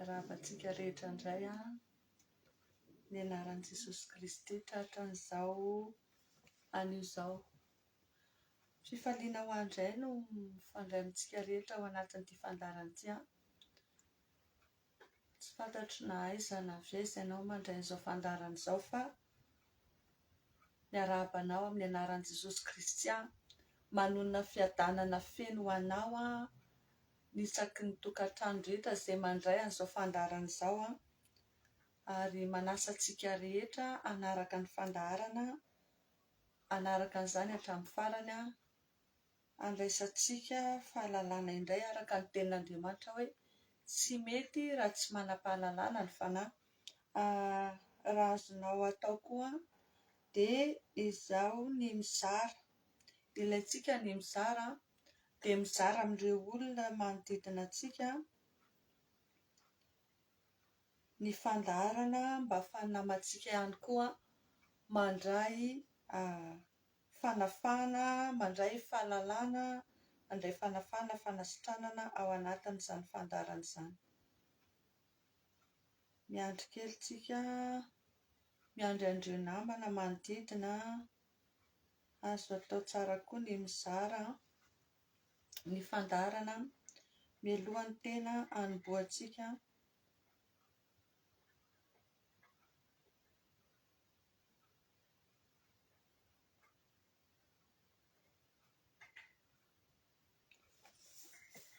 Rahabantsika rehetra indray ny anaran'i Jesosy Kristy tratran'izao anio izao. Fifaliana ho andray no mifandray amintsika rehetra ao anatin'ity fandarana ity. Tsy fantatro na aiza na aveza ianao mandray an'izao fandarana izao fa miarabanao amin'ny anaran'i Jesosy Kristy manonona fiadanana feno ho anao nisaky ny tokantrano rehetra izay mandray an'izao fandarana izao ary manasa antsika rehetra anaraka ny fandaharana, anaraka an'izany hatramin'ny farany andraisantsika fahalalana indray araka ny tenin'Andriamanitra hoe tsy mety raha tsy manam-pahalalana ny fanahy. Raha azonao atao koa dia izaho ny mizara, ilaintsika ny mizara dia mizara amin'ireo olona manodidina antsika ny fandaharana mba hafanamantsika ihany koa mandray fanafana, mandray fahalalana, mandray fanafana, fanasitranana ao anatin'izany fandarana izany. Miandry kely tsika, miandry an'ireo namana manodidina, azo atao tsara koa ny mizara ny fandaharana mialohan'ny tena hanombohantsika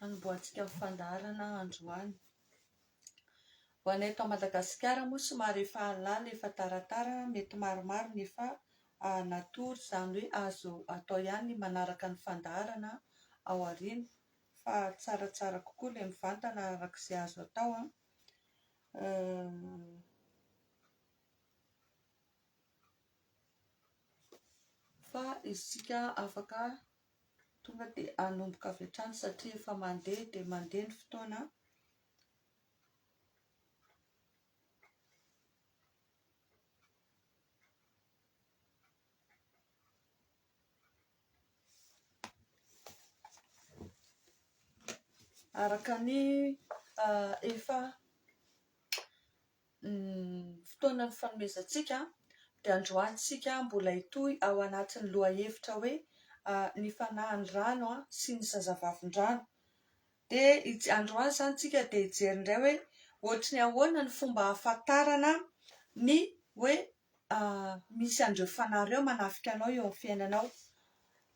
amin'ny fandaharana androany. Ho anay eto Madagasikara moa somary efa alala, efa taratara, mety maromaro nefa natory izany hoe azo atao ihany manaraka ny fandaharana ao aoriana fa tsaratsara kokoa ilay mivantana arak'izay azo atao fa isika afaka tonga dia hanomboka avy hatrany satria efa mandeha dia mandeha ny fotoana. Araka ny efa fotoanan'ny fanomezantsika dia androantsika mbola hitohy ao anatin'ny lohahevitra hoe ny fanahin'ny rano sy ny zazavavin-drano. Dia androany izany tsika dia hijery indray hoe ohatry ny ahoana ny fomba hahafantarana ny hoe misy an'ireo fanahy ireo manafika anao eo amin'ny fiainanao.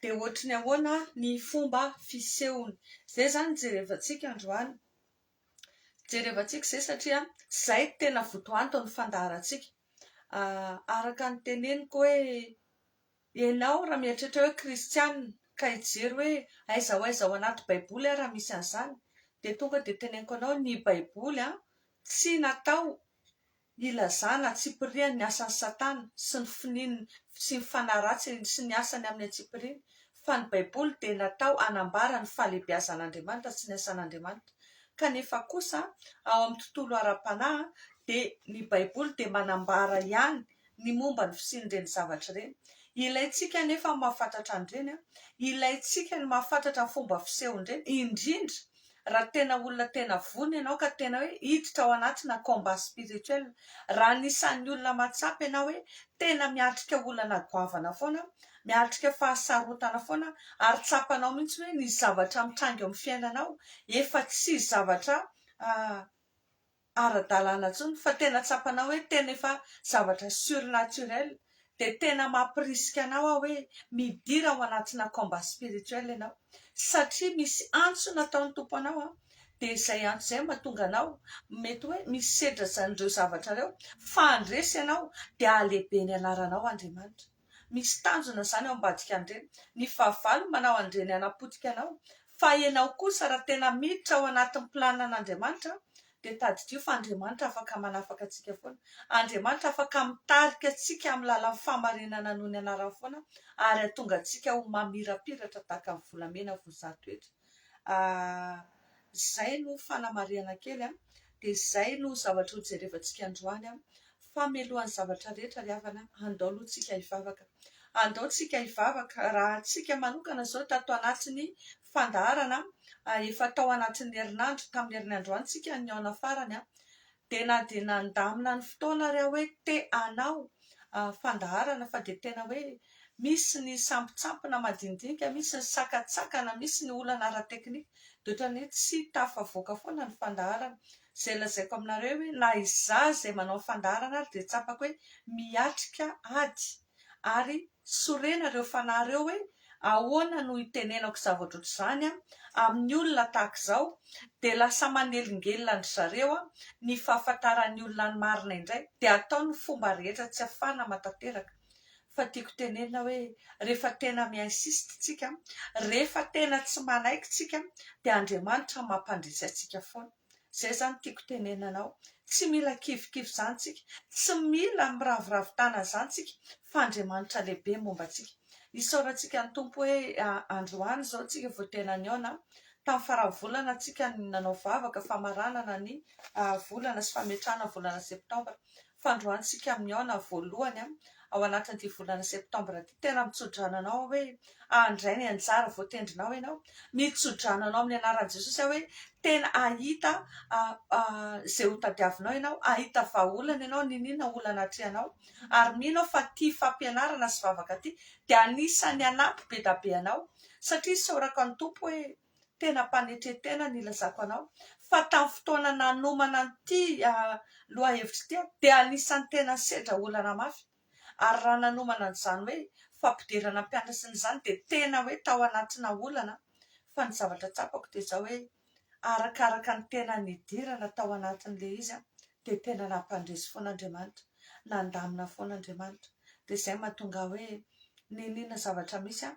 Dia ohatry ny ahoana ny fomba fisehony. Izay izany jerevantsika androany. Jerevantsika izay satria izay tena votoanto ny fandaharantsika. Araka ny teneniko hoe ianao raha mieritreritra hoe kristianina ka hijery hoe aiza ho aiza ao anaty baiboly raha misy an'izany dia tonga dia teneniko anao ny baiboly tsy natao hilazana tsipiriana ny asan'ny satana sy ny finininy sy ny fanahy ratsy sy ny asany amin'ny atsipiriana, fa ny baiboly dia natao hanambara ny fahalehibiazan'Andriamanitra sy ny asan'Andriamanitra. Kanefa kosa ao amin'ny tontolo ara-panahy dia ny baiboly dia manambara ihany ny momba ny fisian'ireny zavatra ireny. Ilaintsika anefa mahafantatra an'ireny, ilaintsika ny mahafantatra ny fomba fisehon'ireny, indrindra raha tena olona tena vonona ianao ka tena hoe hiditra ao anatina combat spirituel. Raha anisan'ny olona matsapa ianao hoe tena miatrika olana goavana foana, miatrika fahasarotana foana ary tsapanao mihitsy hoe ny zavatra mitrangy amin'ny fiainanao efa tsy zavatra ara-dalàna intsony fa tena tsapanao hoe tena efa zavatra surnaturel. Dia tena mampirisika anao hoe midira ao anatina combat spirituel ianao satria misy antso nataon'ny tompo anao dia izay antso izay mahatonga anao mety hoe misedra izan'ireo zavatra ireo fa handresy ianao dia ahalehibe ny anaranao Andriamanitra. Misy tanjona izany ao ambadika an'ireny. Ny fahavalo manao an'ireny hanapotika anao fa ianao kosa raha tena miditra ao anatin'ny planan'Andriamanitra dia tadidio fa Andriamanitra afaka manafaka antsika foana. Andriamanitra afaka mitarika antsika amin'ny lalan'ny fahamarinana noho ny anarany foana ary hahatonga antsika ho mamirapiratra tahaka ny volamena voazatoetra. Izay no fanamariana kely dia izay no zavatra ho jerevantsika androany fa mialohan'ny zavatra rehetra ry havana andao aloha tsika hivavaka. andaontsika hivavaka raha tsika manokana zao tato anatiny fandaharana efa tao anatin'ny herinandro tamin'ny herinandroany tsika niaona farany dia nandamina ny fotoana reo hoe te anao fandaharana fa dia tena hoe misy ny sampitsampina madinidinika, misy ny sakatsakana, misy ny olana ara-teknika dia ohatrany hoe tsy tafavoaka foana ny fandaharana. Izay lazaiko aminareo hoe na izaho izay manao fandaharana ary dia tsapako hoe miatrika ady ary sorena ireo fanahy ireo hoe ahoana no itenenako zavatra ohatr'izany amin'ny olona tahaka izao dia lasa manelingelina ny zareo ny fahafantaran'ny olona ny marina indray dia atao ny fomba rehetra tsy hafana matateraka. Fa tiako tenenina hoe rehefa tena mi-insiste tsika, rehefa tena tsy manaiky tsika dia Andriamanitra mampandrisy antsika foana. Izay zany tiako tenenina anao. Tsy mila kivikivy izany tsika, tsy mila miraviravitana izany tsika, fa Andriamanitra lehibe momba antsika. Isaorantsika ny tompo hoe androany izao tsika vao tena niaona tamin'ny faravolana tsika nanao vavaka famaranana ny volana sy fametrahana volana septambra. Fa androany tsika niaona voalohany ao anatin'ity volana septambra ity. Tena mitsodrana hoe andray ny anjara voatendrinao ianao, mitsodrana amin'ny anaran'i Jesosy hoe tena ahita izay ho tadiavinao ianao, ahita vahaolana ianao, ninina olana atrehanao ary mino fa ity fampianarana sy vavaka ity dia anisan'ny anampy be da be anao satria saoraka ny tompo hoe tena mpanetretena ny ilazako anao fa tamin'ny fotoana nanomana ity lohahevitra ity dia anisan'ny tena sedra olana mafy. Ary raha nanomana an'izany hoe fampidirana mpianatra izany dia tena hoe tao anatina olana. Fa ny zavatra tsapako dia izao hoe arakaraka ny tena nidirana tao anatin'ilay izy dia tena nampandresy foana Andriamanitra, nandamina foana Andriamanitra. Dia izay mahatonga hoe ninina zavatra misy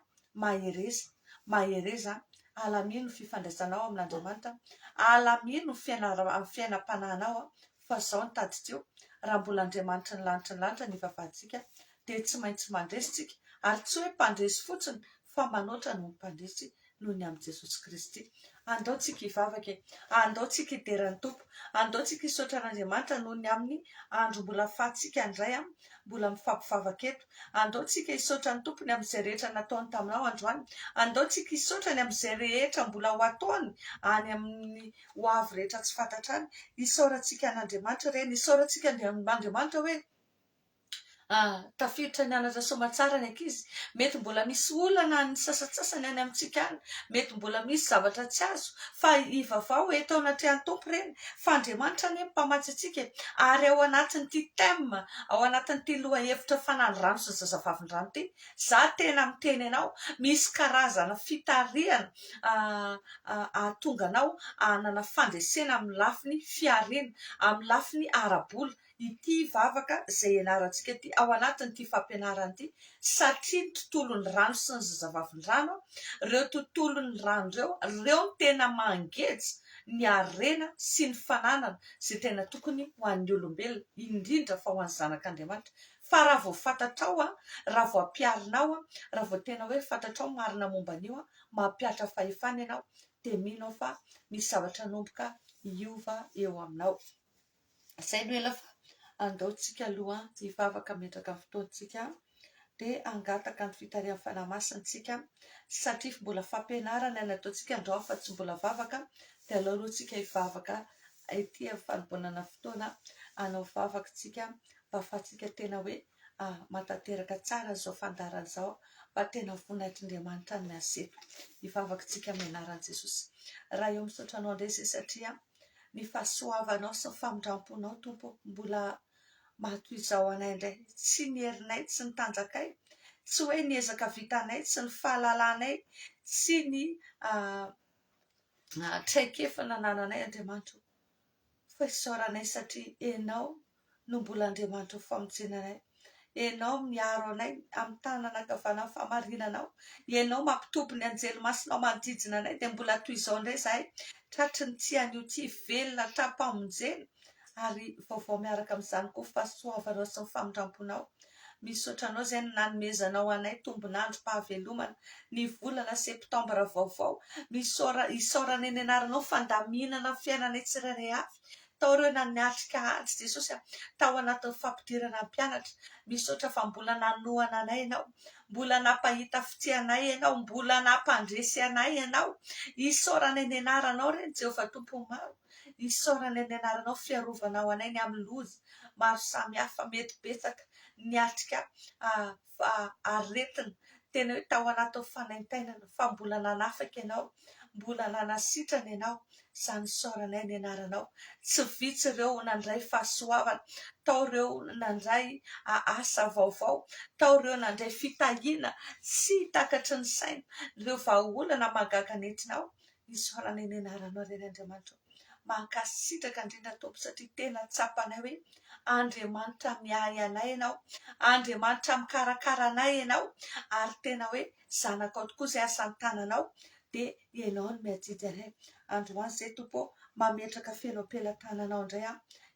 mahereza alamino fifandraisanao amin'Andriamanitra, alamino fiainam-panahinao fa izao ny tadidrio. Raha mbola Andriamanitra ny lanitra ny vavahaditsika dia tsy maintsy mandresy tsika ary tsy hoe mpandresy fotsiny fa manoatra no mpandresy noho ny amin'i Jesosy Kristy. Andaontsika hivavaka, andaontsika hideran'ny tompo, andaontsika hisaotra an'Andriamanitra noho ny amin'ny andro mbola fahatsika indray mbola mifampivavaka eto. Andaontsika hisaotra ny tompony amin'izay rehetra nataony taminao androany, andaontsika hisaotra ny amin'izay rehetra mbola ho ataony any amin'ny ho avy rehetra tsy fantatra any. Isaorantsika an'Andriamanitra ireny, isaorantsika Andriamanitra hoe tafiditra ny anatra soamantsara ny ankizy, mety mbola misy olana ny sasatsasany any amintsika any, mety mbola misy zavatra tsy azo fa ivavao eto anatrehan'ny tompo ireny, fa Andriamanitra ny mpamatsy antsika ary ao anatin'ity thème, ao anatin'ity lohahevitra fanandrano sy zazavavindrano ity, za tena miteny ianao misy karazana fitarihana ahatonga anao hanana fandresena amin'ny lafiny fiarina, amin'ny lafiny arabola ity vavaka izay ianarantsika ity ao anatin'ity fampianarana ity, satria ny tontolon'ny rano sy ny zazavavindrano, ireo tontolon'ny rano ireo tena mangeja ny harena sy ny fananana izay tena tokony ho an'ny olombelona, indrindra fa ho an'ny zanak'Andriamanitra. Fa raha vao fantatrao raha vao ampiarinao raha vao tena hoe fantatrao marina momba an'io mampiatra fahefana ianao dia mino fa misy zavatra nomboka hiova eo aminao. Izay no ela fa andaontsika aloha hivavaka metraka amin'ny fotoantsika dia angataka ny fitarihan'ny fanamasintsika satria mbola fampianarana ny ataontsika androany fa tsy mbola vavaka dia aleo aloha tsika hivavaka ety amin'ny fanomboanana fotoana hanao vavaka tsika mba ahafahantsika tena hoe matateraka tsara izao fandaharana izao mba tena voninahitry'Andriamanitra ny miaseto. Hivavaka tsika amin'ny anaran'i Jesosy. Raha eo misaotra anao indray izay satria ny fahasoavanao sy ny famindramponao tompo mbola matoy izao anay indray, tsy ny herinay, tsy ny tanjakay, tsy hoe ny ezaka vitanay, tsy ny fahalalànay, tsy ny traikefa nanananay Andriamanitra, fa isaoranay satria ianao no mbola Andriamanitra ho famonjenanay, ianao miaro anay amin'ny tanana ankavanao famarinanao, ianao mampitompy ny anjelimasinao manodidina anay dia mbola toy izao indray izahay tratry ny tsy anio ity velona trapamonjena ary vaovao miaraka amin'izany koa fahasoavanao sy ny famindramponao. Misaotra anao izay nanomezanao anay tombonandro fahavelomana ny volana septambra vaovao, isaorana eny anaranao fandaminana fiainanay tsirairay avy tao ireo naniatrika azy Jesosy tao anatin'ny fampidirana ny mpianatra, misaotra fa mbola nanohana anay ianao, mbola nampahita fitianay ianao, mbola nampandresy anay ianao. Isaorana eny anaranao reny Jehovah tompo maro, isaorana eny anaranao fiarovanao anay ny amin'ny loza maro samihafa mety betsaka niatrika aretina tena hoe tao anatin'ny fanaintainana fa mbola nanafaka ianao, mbola nanasitrana ianao. Izany isaorana eny anaranao. Tsy vitsy ireo nandray fahasoavana, tao ireo nandray asa vaovao, tao ireo nandray fitahiana tsy takatry ny saina, ireo vahaolana magaga nentinao. Isaorana eny anaranao reny Andriamanitra. Mankasitraka indrindra Tompo satria tena tsapanay hoe Andriamanitra miahy anay ianao, Andriamanitra mikarakara anay ianao, ary tena hoe zanakao tokoa izay asan'ny tananao dia ianao no miadidi anay. Androany izay Tompo mametraka feno am-pelantananao indray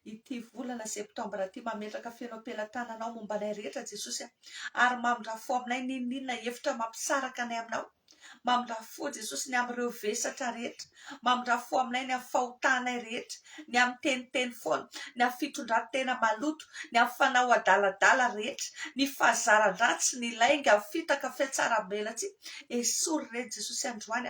ity volana septambra ity, mametraka feno am-pelantananao momba anay rehetra Jesosy ary mamindrafo aminay ninona hevitra mampisaraka anay aminao. Mamindrafo Jesosy ny amin'ireo vesatra rehetra, mamindrafo aminay ny amin'ny fahotanay rehetra, ny amin'ny teniteny foana, ny amin'ny fitondran-tena maloto, ny amin'ny fanao adaladala rehetra, ny fahazaran-dratsy, ny lainga, fitaka fiatsara-belatsy. Esory re Jesosy androany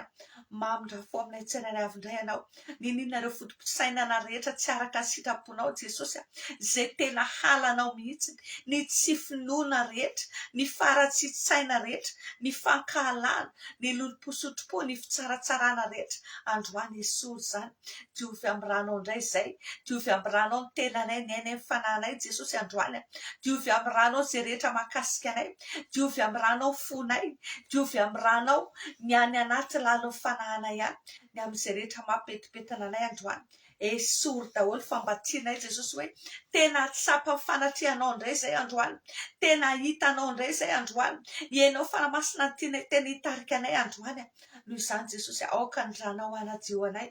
mamindrafo aminay tsirairay avy indray ianao. Ninona ireo fotom-pisainana rehetra tsy araka ny sitraponao Jesosy, izay tena halanao mihitsy, ny tsy finoana rehetra, ny faratsitsaina rehetra, ny fankahalana, ny lolo-posotro-po, ny fitsaratsarana rehetra. Androany esory izany. Diovy amin'ny ranao indray izay, diovy amin'ny ranao ny tenanay, ny ainay, ny fanahinay Jesosy androany. Diovy amin'ny ranao izay rehetra mahakasika anay, diovy amin'ny ranao fonay, diovy amin'ny ranao ny any anaty lalin'ny fanahinay ihany, ny amin'izay rehetra mampetipetana anay androany. Esory daholo fambatsianay Jesosy hoe tena tsapa fanatrianao indray izay androany, tena hitanao indray izay androany, ianao fanamasina ny tianay tena hitarika anay androany. Noho izany Jesosy aoka ny ranao anadio anay,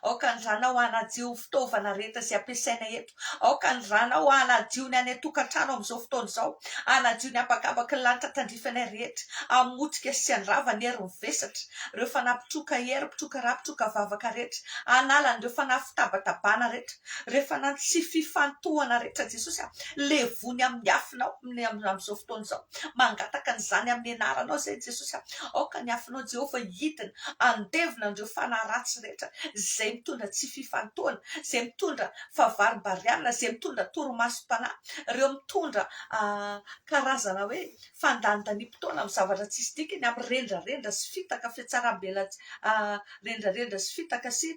aoka ny ranao anadio fitaovana rehetra izay ampiasainay eto, aoka ny ranao anadio ny any an-tokantrano amin'izao fotoana izao, anadio ny apakabaky ny lanitra tandrifanay rehetra, amotrika sy andrava ny hery mivesatra, ireo fanapitroka hery, pitroka ra, pitroka vavaka rehetra, anala ireo fanafitabatabana rehetra, rehefa na tsy fifantohana rehetra Jesosy levony amin'ny afinao amin'izao fotoana izao, mangataka n'izany amin'ny anaranao izay Jesosy. Aoka ny afinao Jehovah hidina andevina ireo fanaratsy rehetra izay mitondra tsy fifantohana, izay mitondra favarim-bariana, izay mitondra torimasom-panahy, ireo mitondra karazana hoe fandanidani-potoana amin'ny zavatra tsisy dikany, amin'ny rendrarendra sy fitaka fiatsaram-bela, rendrarendra sy fitaka sy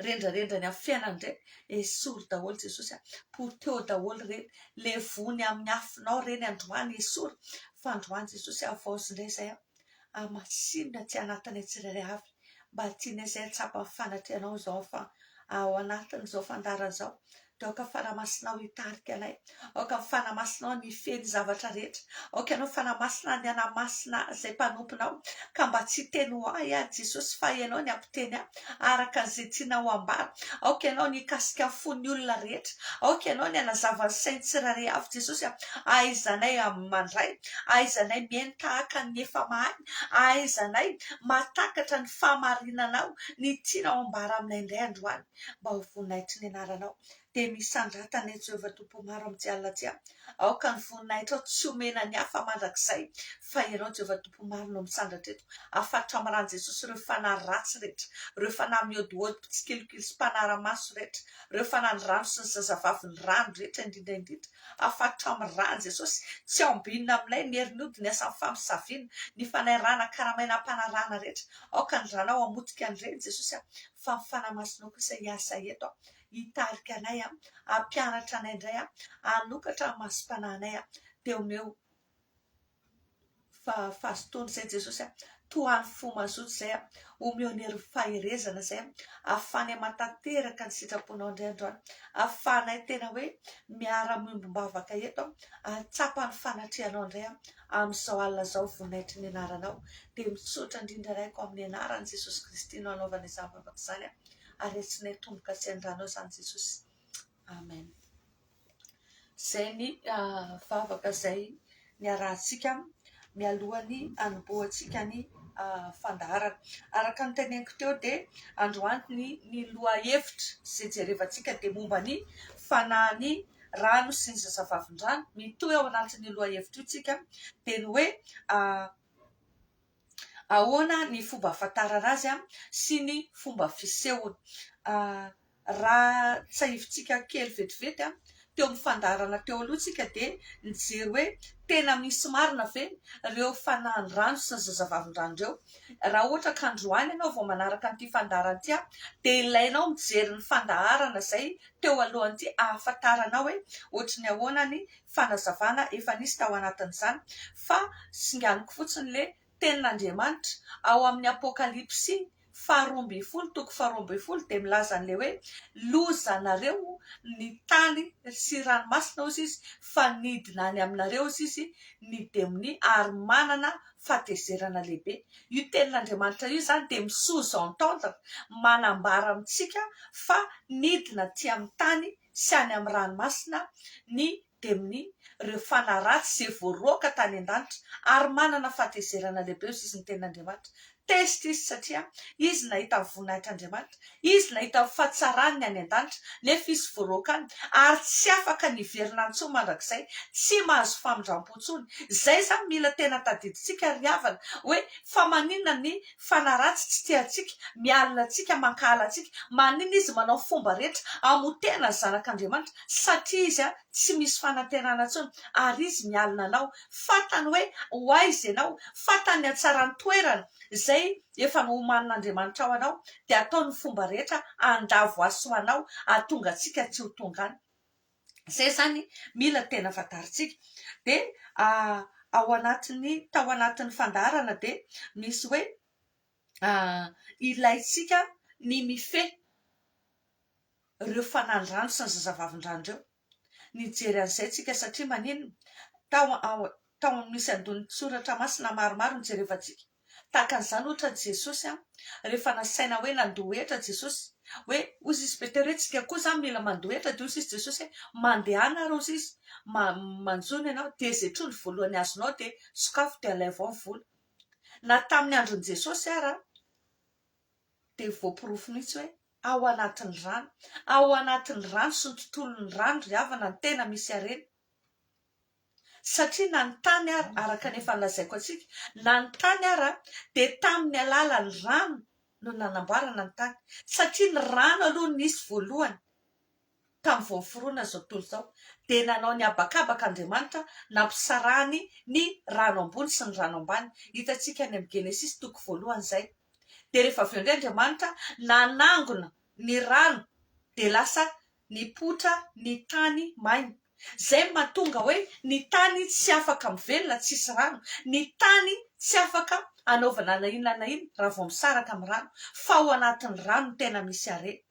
rendrarendra ny amin'ny fiainana ireny. Esory daholo Jesosy, poteo daholo reny, levony amin'ny afinao reny androany esory. Fa androany Jesosy avaozy indray izay masinina tsy anatinay tsirairay avy, mba tianay izay tsapa fanatrianao izao fa ao anatin'izao fandarana izao. Dia aoka fanamasinao hitarika anay, aoka fanamasinao ny feny zavatra rehetra, aoka ianao fanamasina ny anamasina izay mpanomponao, ka mba tsy teny ho ahy Jesosy fa ianao ny ampiteny araka izay tianao ambara. Aoka ianao ny kasika fony olona rehetra, aoka ianao ny anazava ny sainy tsirairay avy Jesosy, ahaizanay amin'ny mandray, ahaizanay miainy tahaka ny efa mahay, ahaizanay matakatra ny fahamarinanao, ny tianao ambara aminay indray androany, mba ho voninahitry ny anaranao. Dia misandratana Jehovah Tompo maro amin'ny alina aty. Aoka ny voninahitra tsy omena ny hafa mandrakizay, fa ianao Jehovah Tompo maro no misandratra eto. Afatotra amin'ny rano Jesosy ireo fanahy ratsy rehetra, ireo fanahy mihodihody mpitsikilokilo sy mpanara-maso rehetra, ireo fanahy rano sy ny zazavavy ny rano rehetra indrindra indrindra. Afatotra amin'ny rano Jesosy, tsy ambinina aminay ny herinody ny asan'ny famisaviana, ny fanairana karamainam-panarahana rehetra. Aoka ny ranao amotika an'ireny Jesosy, fa ny fanamasinao kosa hiasa eto, hitarika anay, hampianatra anay indray, hanokatra ny masom-panahinay teo meo fahazotoana izay Jesosy, toany fo mazoto izay, omeo ny hery faherezana izay, ahafany hamantanteraka ny sitraponao indray androany, ahafanay tena hoe miara-miombom-bavaka eto, ahatsapa ny fanatrianao indray amin'izao alina izao voninahitry ny anaranao. Dia misaotra indrindra raiko amin'ny anaran'i Jesosy Kristy no anaovana izany vavaka izany, aretsinay tomboka sy andranao izany Jesosy. Amen. Izay ny vavaka izay niarahantsika mialohan'ny anomboantsika ny fandaharana. Araka ny teneniko teo dia androany ny lohahevitra izay jerevantsika dia momba ny fanahin'ny rano sy ny zazavavindrano mitohy ao anatin'ny lohahevitra io tsika dia ny hoe ahoana ny fomba ahafantarana azy sy ny fomba fisehony. Raha tsahivintsika kely vetivety teo amin'ny fandaharana teo aloha tsika dia nijery hoe tena misy marina ve ireo fanahin'ny rano sy ny zazavavindrano ireo. Raha ohatra ka androany ianao vao manaraka an'ity fandaharana ity dia ilainao mijery ny fandaharana izay teo alohan'ity ahafantaranao hoe ohatra ny ahoana ny fanazavana efa nisy tao anatin'izany. Fa singaniko fotsiny le tenin'Andriamanitra ao amin'ny Apokalipsy 12:12 dia milaza an'le hoe lozanareo ny tany sy ranomasina hozy izy fa nidina any aminareo izy ny demony ary manana fahatezerana lehibe. Io tenin'Andriamanitra io zany dia misozo entendre manambara amintsika fa nidina ty amin'ny tany sy any amin'ny ranomasina ny demony, ireo fanaratsy izay voaroaka tany an-danitra ary manana fahatezerana lehibe izy ny tenin'Andriamanitra. Testa izy satria izy nahita voninahitr'Andriamanitra, izy nahita fahatsarany any an-danitra nefa izy voaroaka any ary tsy afaka niverina intsony mandrakizay, tsy mahazo famindram-po intsony. Izay zany mila tena tadidintsika ry havana hoe fa maninona ny fanaratsy tsy tiantsika, mialina antsika, mankala antsika, maninona izy manao fomba rehetra hamotena ny zanak'Andriamanitra satria izy tsy misy fanantenana intsony ary izy mialina anao. Fantany hoe ho aiza ianao, fantany hatsara ny toerana izay efa noman'Andriamanitra ao anao dia ataony fomba rehetra andavo aso anao ahatonga antsika tsy ho tonga any. Izay zany mila tena fantaritsika. Dia tao anatin'ny fandaharana dia misy hoe ilaitsika ny mifehy ireo fanahin-drano sy ny zazavavindrano ireo. Nijery an'izay tsika satria maninona tao misy andonin'ny soratra masina maromaro nijerevantsika. Tahaka an'izany ohatra Jesosy rehefa nasaina hoe nandohetra Jesosy hoe ozy izy Petera hoe tsika koa zany mila mandohetra dia ozy izy Jesosy hoe mandehana ary ozy izy manjony ianao dia izay trony voalohany azonao dia sokafo dia alaivao ny vola. Na tamin'ny andron'i Jesosy ary dia voapirofo mihitsy hoe ao anatin'ny rano sy ny tontolon'ny rano ry havana ny tena misy harena. Satria na ny tany ary araka nefa nolazaiko antsika, na ny tany ary dia tamin'ny alalan'ny rano no nanamboarana ny tany. Satria ny rano aloha nisy voalohany tamin'ny vao niforoana izao tontolo izao dia nanao ny abakabak'Andriamanitra nampisarahany ny rano ambony sy ny rano ambany. Hitantsika any amin'ny Genesisy 1 izay. Dia rehefa avy eo indray Andriamanitra nanangona ny rano dia lasa nipotra ny tany maina. Izay mahatonga hoe ny tany tsy afaka mivelona tsisy rano, ny tany tsy afaka anaovana na inona raha vao misaraka amin'ny rano, fa ao anatin'ny rano tena misy harena.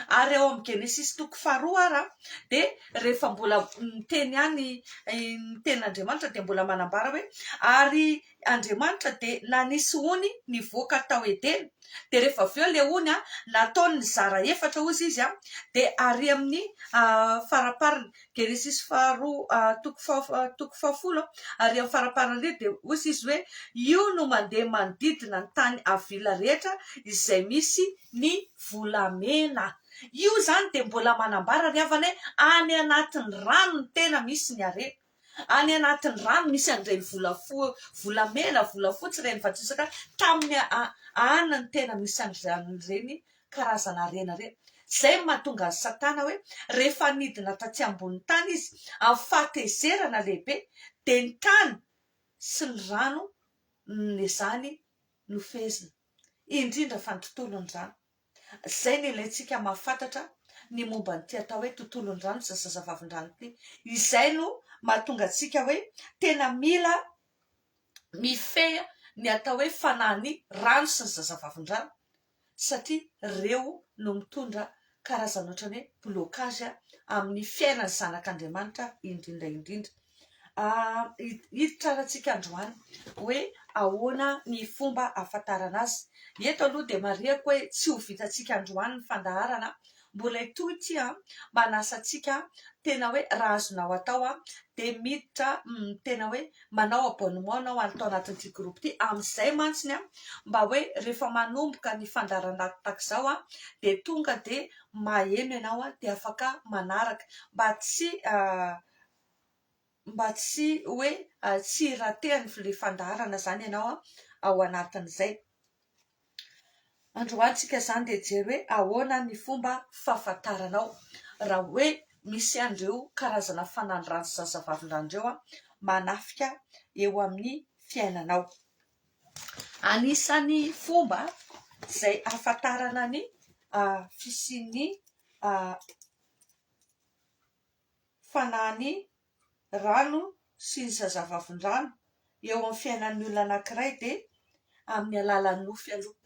Ary ao amin'ny Genesisy 2 dia rehefa mbola miteny any ny tenin'Andriamanitra dia mbola manambara hoe ary Andriamanitra dia nanisy ony nivoaka tao Edena dia rehefa avy eo ilay ony nataony nizara efatra ozy izy dia ary amin'ny faraparany Genesisy 2 ary amin'ny faraparany dia ozy izy hoe io no mandeha manodidina ny tany avila rehetra izay misy ny volamena. Io zany dia mbola manambara ry havana hoe any anatin'ny rano ny tena misy ny harena. Any anatin'ny rano misy an'ireny volamena, volafotsy ireny vatsisaka tamin'ny anany tena misy an'ireny karazana harena ireny. Izay mahatonga ny Satana hoe rehefa nidina taty ambonin'ny tany izy amin'ny fahatezerana lehibe dia ny tany sy ny rano nezany no fezina, indrindra fa ny tontolon'ny rano. Izay ny ilaintsika mahafantatra ny momba ny atao hoe tontolon'ny rano sy zazavavindrano ity. Izay no mahatonga antsika hoe tena mila mifehy ny atao hoe fanahin'ny rano sy ny zazavavindrano satria ireo no mitondra karazana ohatrany hoe blocage amin'ny fiainan'ny zanak'Andriamanitra indrindra. Hiditra antsika androany hoe ahoana ny fomba ahafantarana azy. Eto aloha dia marihako hoe tsy ho vitantsika androany ny fandaharana mbola itoy ity manasa antsika tena hoe raha azonao atao de miditra tena hoe manao abonnement anao atao anatin'ity groupe ity amin'izay mantsiny mba hoe rehefa manomboka ny fandarana tahak'izao de tonga de maheno ianao de afaka manaraka mba tsy hoe tsy ratehany le fandaharana zany ianao ao anatin'izay. Androantsika zany de jery hoe ahoana ny fomba fahafantaranao raha hoe misy andreo karazana fanandrano sy zazavavindrano manafika eo amin'ny fiainanao. Anisany fomba izay ahafantarana ny fisian'ny fanahany rano sy ny zazavavindrano eo amin'ny fiainan'ny olona anankiray de amin'ny alalan'ny nofy aloha.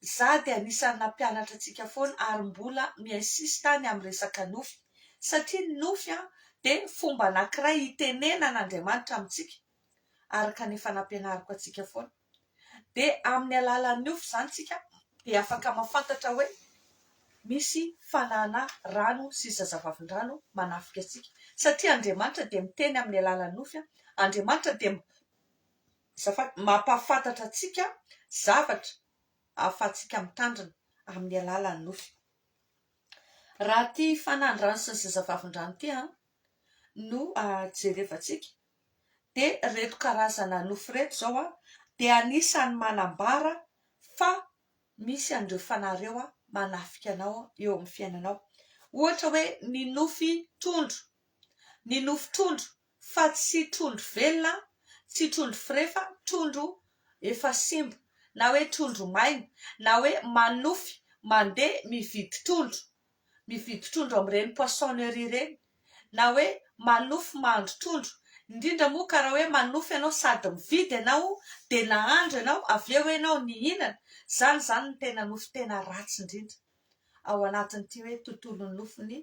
Za de anisany nampianatra antsika foana ary mbola mi-insiste tany amin'ny resaka nofy satria ny nofy de fomba anankiray itenenan'Andriamanitra amintsika araka ny efa nampianariko antsika foana. De amin'ny alalan'ny nofy zany tsika de afaka mahafantatra hoe misy fanahana rano sy zazavavindrano manafika antsika satria Andriamanitra de miteny amin'ny alalan'ny nofy Andriamanitra de mampahafantatra antsika zavatra ahafahantsika mitandrina amin'ny alalan'ny nofy. Raha ty fanandrano sy ny zazavavindrano ty no jerevantsika de reto karazana nofy reto zao de anisany manambara fa misy andreo fanareo manafika anao eo amin'ny fiainanao. Ohatra hoe ny nofy trondro, ny nofy trondro fa tsy trondro velona, tsy trondro frefa, trondro efa simba na hoe trondro maina na hoe manofy mandeha mividy trondro amin'ireny poissonnerie reny na hoe manofy mahandro trondro. Indrindra moa ka raha hoe manofy ianao sady mividy ianao de nahandro ianao avy eo ianao nihinana, zany ny tena nofy tena ratsy indrindra ao anatin'ity hoe tontolon'ny nofy ny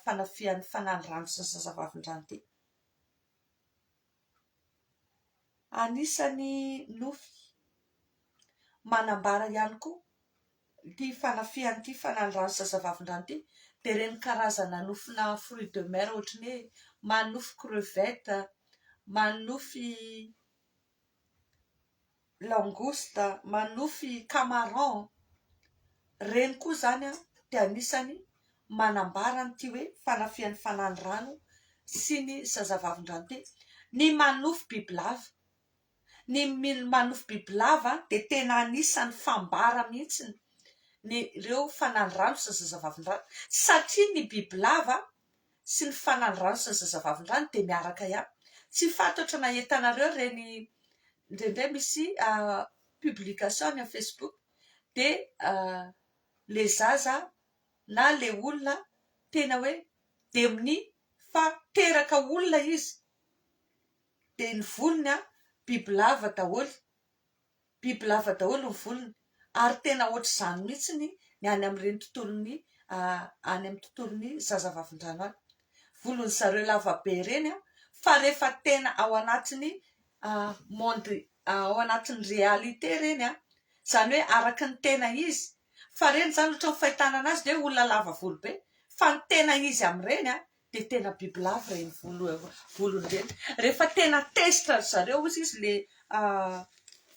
fanafihan'ny fanandrano sy zazavavindrano ty. Anisany nofy manambara ihany koa ty fanafihan'ny ty fanandrano sy zazavavindrano ty de reny karazana nofina fruit de mer ohatra ny hoe manofy crevette, manofy langouste, manofy camaron, reny koa zany de anisany manambara n'ty hoe fanafihan'ny fanandrano sy ny zazavavindrano ty. Ny manofy bibilava, ny manofy bibilava de tena anisany fambara mihitsiny ny ireo fanandrano sy zazavavindrano satria ny bibilava sy ny fanandrano sy zazavavindrano de miaraka ihany. Tsy fantatra na hitanareo reny ndrendray misy publication amin'ny Facebook de le zaza na le olona tena hoe de amin'ny fa teraka olona izy de ny volony bibilava daholo ny volony ary tena ohatr'izany mihitsiny ny any amin'ireny tontolony any amin'ny tontolon'ny zazavavindrano any. Volony zareo lava be reny fa rehefa tena ao anatiny monde ao anatin'ny réalité reny zany hoe araka ny tena izy fa reny zany ohatra ny fahitana anazy de olona lava volo be fa ny tena izy amin'ireny de tena bibilava reny volony reny. Rehefa tena tezitra zareo ozy izy le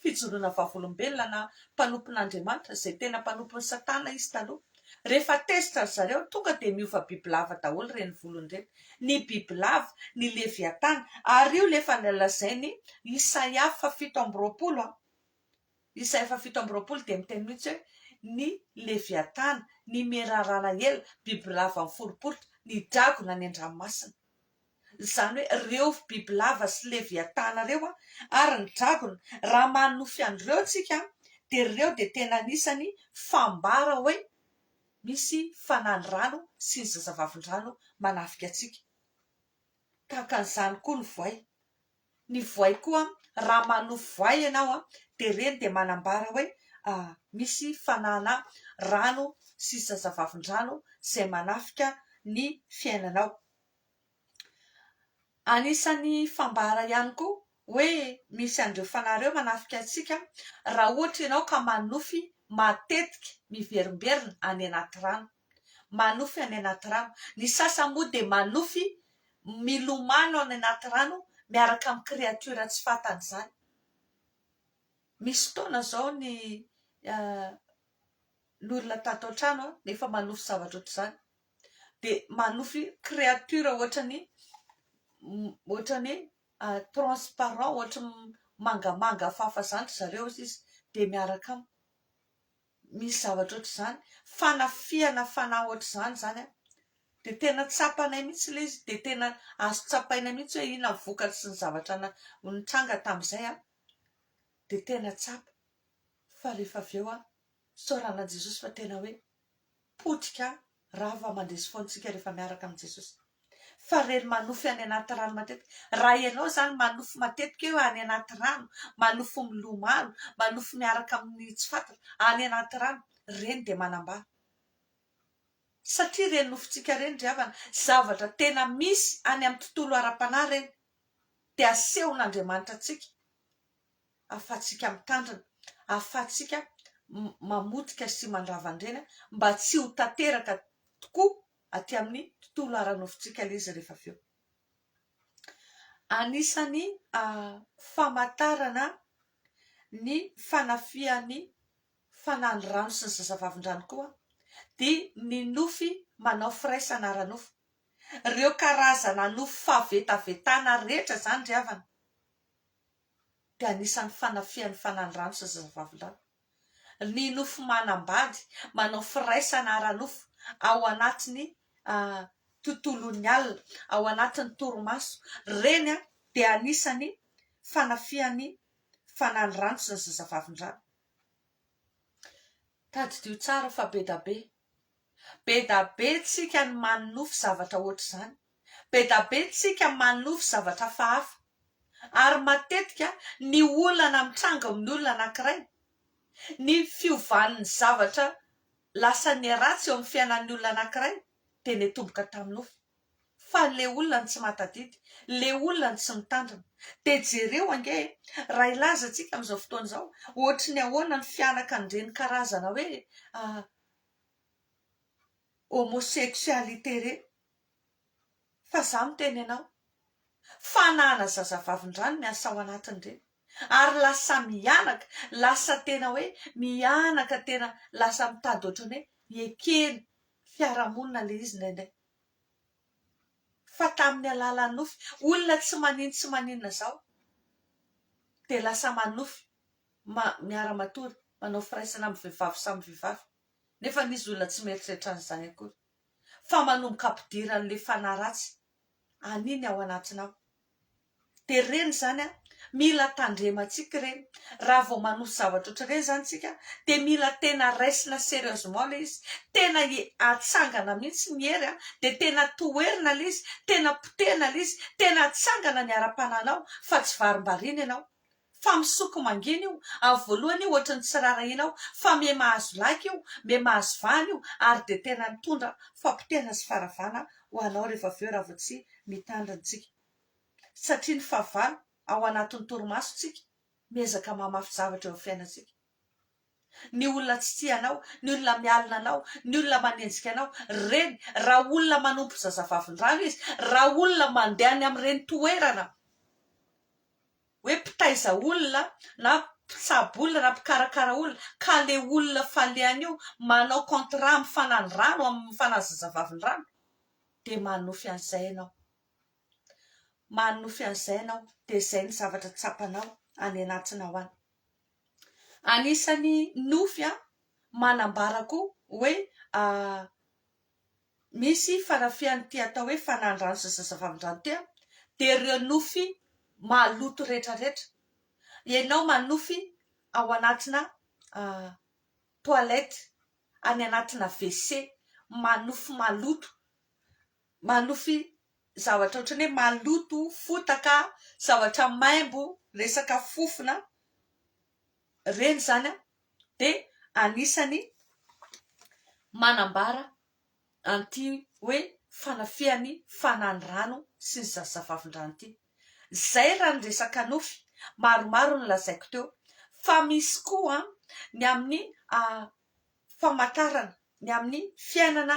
fijoroana vavolombelona na mpanompon'Andriamanitra izay tena mpanompon'ny Satana izy taloha, rehefa tezitra zareo tonga de miova bibilava daholo reny volony reny. Ny bibilava, ny leviatana, ary io lefa nalazainy Isaia 7:20 Isaia 7:20 de miteny mihitsy hoe ny leviatana, ny merarana ela, bibilava miforiporitra, ny dragona ny an-dranomasina. Zany hoe reo bibilava sy leviatana reo ary ny dragona raha manofy andreo tsika de reo de tena anisany fambara hoe misy fanandrano sy ny zazavavindrano manafika atsika. Tahaka an'izany koa ny voay. Ny voay koa raha manofy voay ianao de reny de manambara hoe misy fanahana rano sy zazavavindrano izay manafika ny fiainanao. Anisany fambara ihany koa hoe misy andreo fanareo manafika atsika raha ohatra ianao ka manofy matetika miverimberina any anaty rano. manofy any anaty rano. Ny sasany moa dia manofy milomano any anaty rano miaraka amin'ny kreatiora tsy fantany izany. Misy fotoana zao ny olona tato an-trano nefa manofy zavatra ohatr'izany. Dia manofy kreatiora ohatrany transparent, ohatry mangamanga hafahafa zany zareo izy. Dia miaraka aminy misy zavatra ohatr'izany, fanafiana fanahy ohatr'izany zany. Dia tena tsapanay mihitsy ilay izy. Dia tena azo tsapaina mihitsy hoe inona vokatry ny zavatra nitranga tamin'izay. Dia tena tsapa. Fa rehefa avy eo soranan' Jesosy fa tena hoe potika rava mandresy foantsika rehefa miaraka amin'i Jesosy. Fa reny manofy any anaty rano matetika. Raha ianao zany manofy matetika eo any anaty rano, manofy milomano, manofy miaraka amin'ny tsy fantatra any anaty rano, reny dia manambara. Satria reny nofintsika reny ry havana, zavatra tena misy any amin'ny tontolo ara-panahy reny. Dia asehon'Andriamanitra antsika, ahafahantsika mitandrina, ahafahantsika mamotika sy mandravan-dreny mba tsy ho tanteraka tokoa aty amin'ny tontolo ara-nofintsika ilay izy rehefa avy eo. Anisany famantarana ny fanafihan'ny fanahiny rano sy ny zazavavin-drano koa dia ny nofy manao firaisana ara-nofy. Ireo karazana nofy favetavetana rehetra zany ry havana dia anisany fanafihan'ny fanahiny rano sy ny zazavavin-drano. Ny nofy manambady manao firaisana ara-nofy ao anatiny tontolon'ny alina, ao anatin'ny torimaso, reny dia anisany fanafihan'ny fanahiny rano sy ny zazavavin-drano. Tadidio tsara fa be da be. Be da be tsika ny manofy zavatra ohatr'izany. Be da be tsika manofy zavatra hafahafa. Ary matetika ny olana mitranga amin'ny olona anankiray, ny fiovan'ny zavatra lasa ny ratsy eo amin'ny fiainan'ny olona anankiray dia netomboka tamin'ny nofy. Fa le olona tsy matadidy, le olona tsy mitandrina. Dia jereo ange raha ilazantsika amin'izao fotoana izao, ohatry ny ahoana ny fianaka an'ireny karazana hoe homosexualité ireny. Fa za miteny ianao, fanahana zazavavin-drano miasa ao anatin'ireny. Ary lasa mianaka, lasa tena hoe mianaka tena lasa mitady ohatrany hoe ekeny fiarahamonina le izy indraindray. Fa tamin'ny alalan'ny nofy, olona tsy maninona zao dia lasa manofy miara-matory, manao firaisana amin'ny vehivavy samy vehivavy. Nefa nisy olona tsy mieritreritra an'izany akory. Fa manomboka ampidiran'le fanahy ratsy. Aniny ao anatinao. Dia reny zany mila tandremantsika reny. Raha vao manofy zavatra ohatr'ireny zany tsika dia mila tena raisina sérieusement le izy. Tena atsangana mihitsy ny hery dia tena toerina le izy, tena potehina le izy, tena atsangana ny ara-pananao fa tsy varimbariana ianao. Fa misoko mangina io, amin'ny voalohany io ohatrany tsy rarahinao, fa me mahazo laika io, me mahazo vahana io, ary dia tena mitondra fampotehana sy faravana ho anao rehefa avy eo raha vao tsy mitandrina tsika. Satria ny fahavalo ao anatin'ny torimaso tsika, miezaka mamafy zavatra eo amin'ny fiainantsika. Ny olona tsy tianao, ny olona mialina anao, ny olona manenjika anao, reny raha olona manompo zazavavin-drano izy, raha olona mandeha any amin'ireny toerana hoe mpitaiza olona na mpitsabo olona na mpikarakara olona, ka le olona falehany io manao contrat amin'ny fanahiny rano, amin'ny fanahy zazavavin-drano, dia manofy an'izay ianao. Manofy an'izay ianao dia izay ny zavatra tsapanao any anatinao any. Anisany nofy manambara koa hoe misy fanafihan'ny ity atao hoe fanahiny rano sy zazavavin-drano ity dia ireo nofy maloto rehetrarehetra. Ianao manofy ao anatina toilette, any anatina WC, manofy maloto, manofy zavatra ohatrany hoe maloto, fotaka, zavatra maimbo, resaka fofona, reny zany dia anisany manambara an'ity hoe fanafihan'ny fanahiny rano sy ny zazavavin-drano ity. Zay raha ny resaka nofy, maromaro ny lazaiko teo. Fa misy koa ny amin'ny famantarana, ny amin'ny fiainana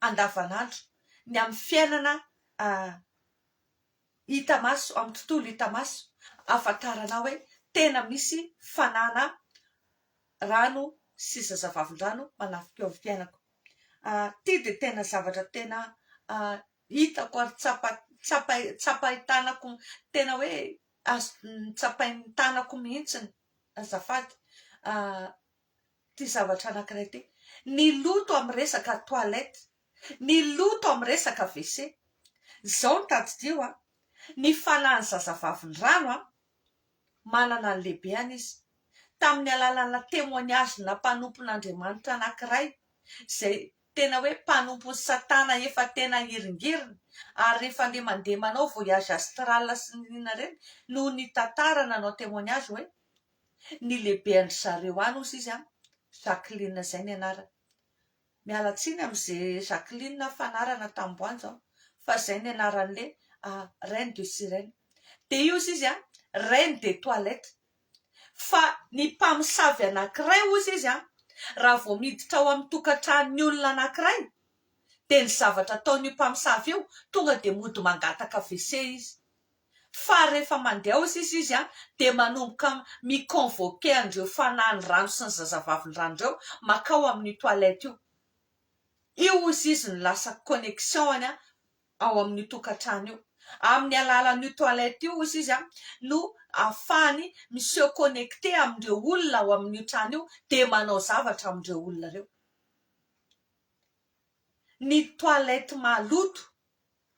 andavanandro ny amin'ny fiainana hita maso amin'ny tontolo hita maso ahafantarana hoe tena misy fanana rano sy zazavavin-drano manafika eo amin'ny fiainako. Ty de tena zavatra tena hitako ary tsapaitanako tena hoe tsapain'ny tanako mihitsiny azafady ty zavatra anankiray ty. Ny loto amin'ny resaka toilette, ny loto amin'ny resaka WC, zao ny tadidio ny fanahany zazavavin-drano manana ny lehibeany izy tamin'ny alalana témoignage na mpanompon'Andriamanitra anankiray zay tena hoe mpanompon'ny satana efa tena iringiriny ary rehefa le mandeha manao voyage astral sy nina reny no ny tantara nanao témoignage hoe ny lehibeany zareo any ozy izy Jacqueline zay ny anarany. Miala tsiny am'izay Jacqueline fanarana tamboany zao fa zay ny anaran'le reine de sirène. De io izy reine des toilettes. Fa ny mpamosavy anankiray ozy izy raha vao miditra ao amin'ny tokantran'ny olona anankiray de ny zavatra ataon'io mpamosavy io tonga de mody mangataka WC izy. Fa rehefa mandeha ozy izy de manomboka miconvoquer andreo fanahany rano sy ny zazavavin-drano reo makao amin'ny toilette io. Io ozy izy ny lasa connexion ao amin'ny tokantrano io. Amin'ny alalan'io toilette io ozy izy no ahafahany monsieur connecté amindreo olona ao amin'io trano io de manao zavatra amindreo olona reo. Ny toilette maloto,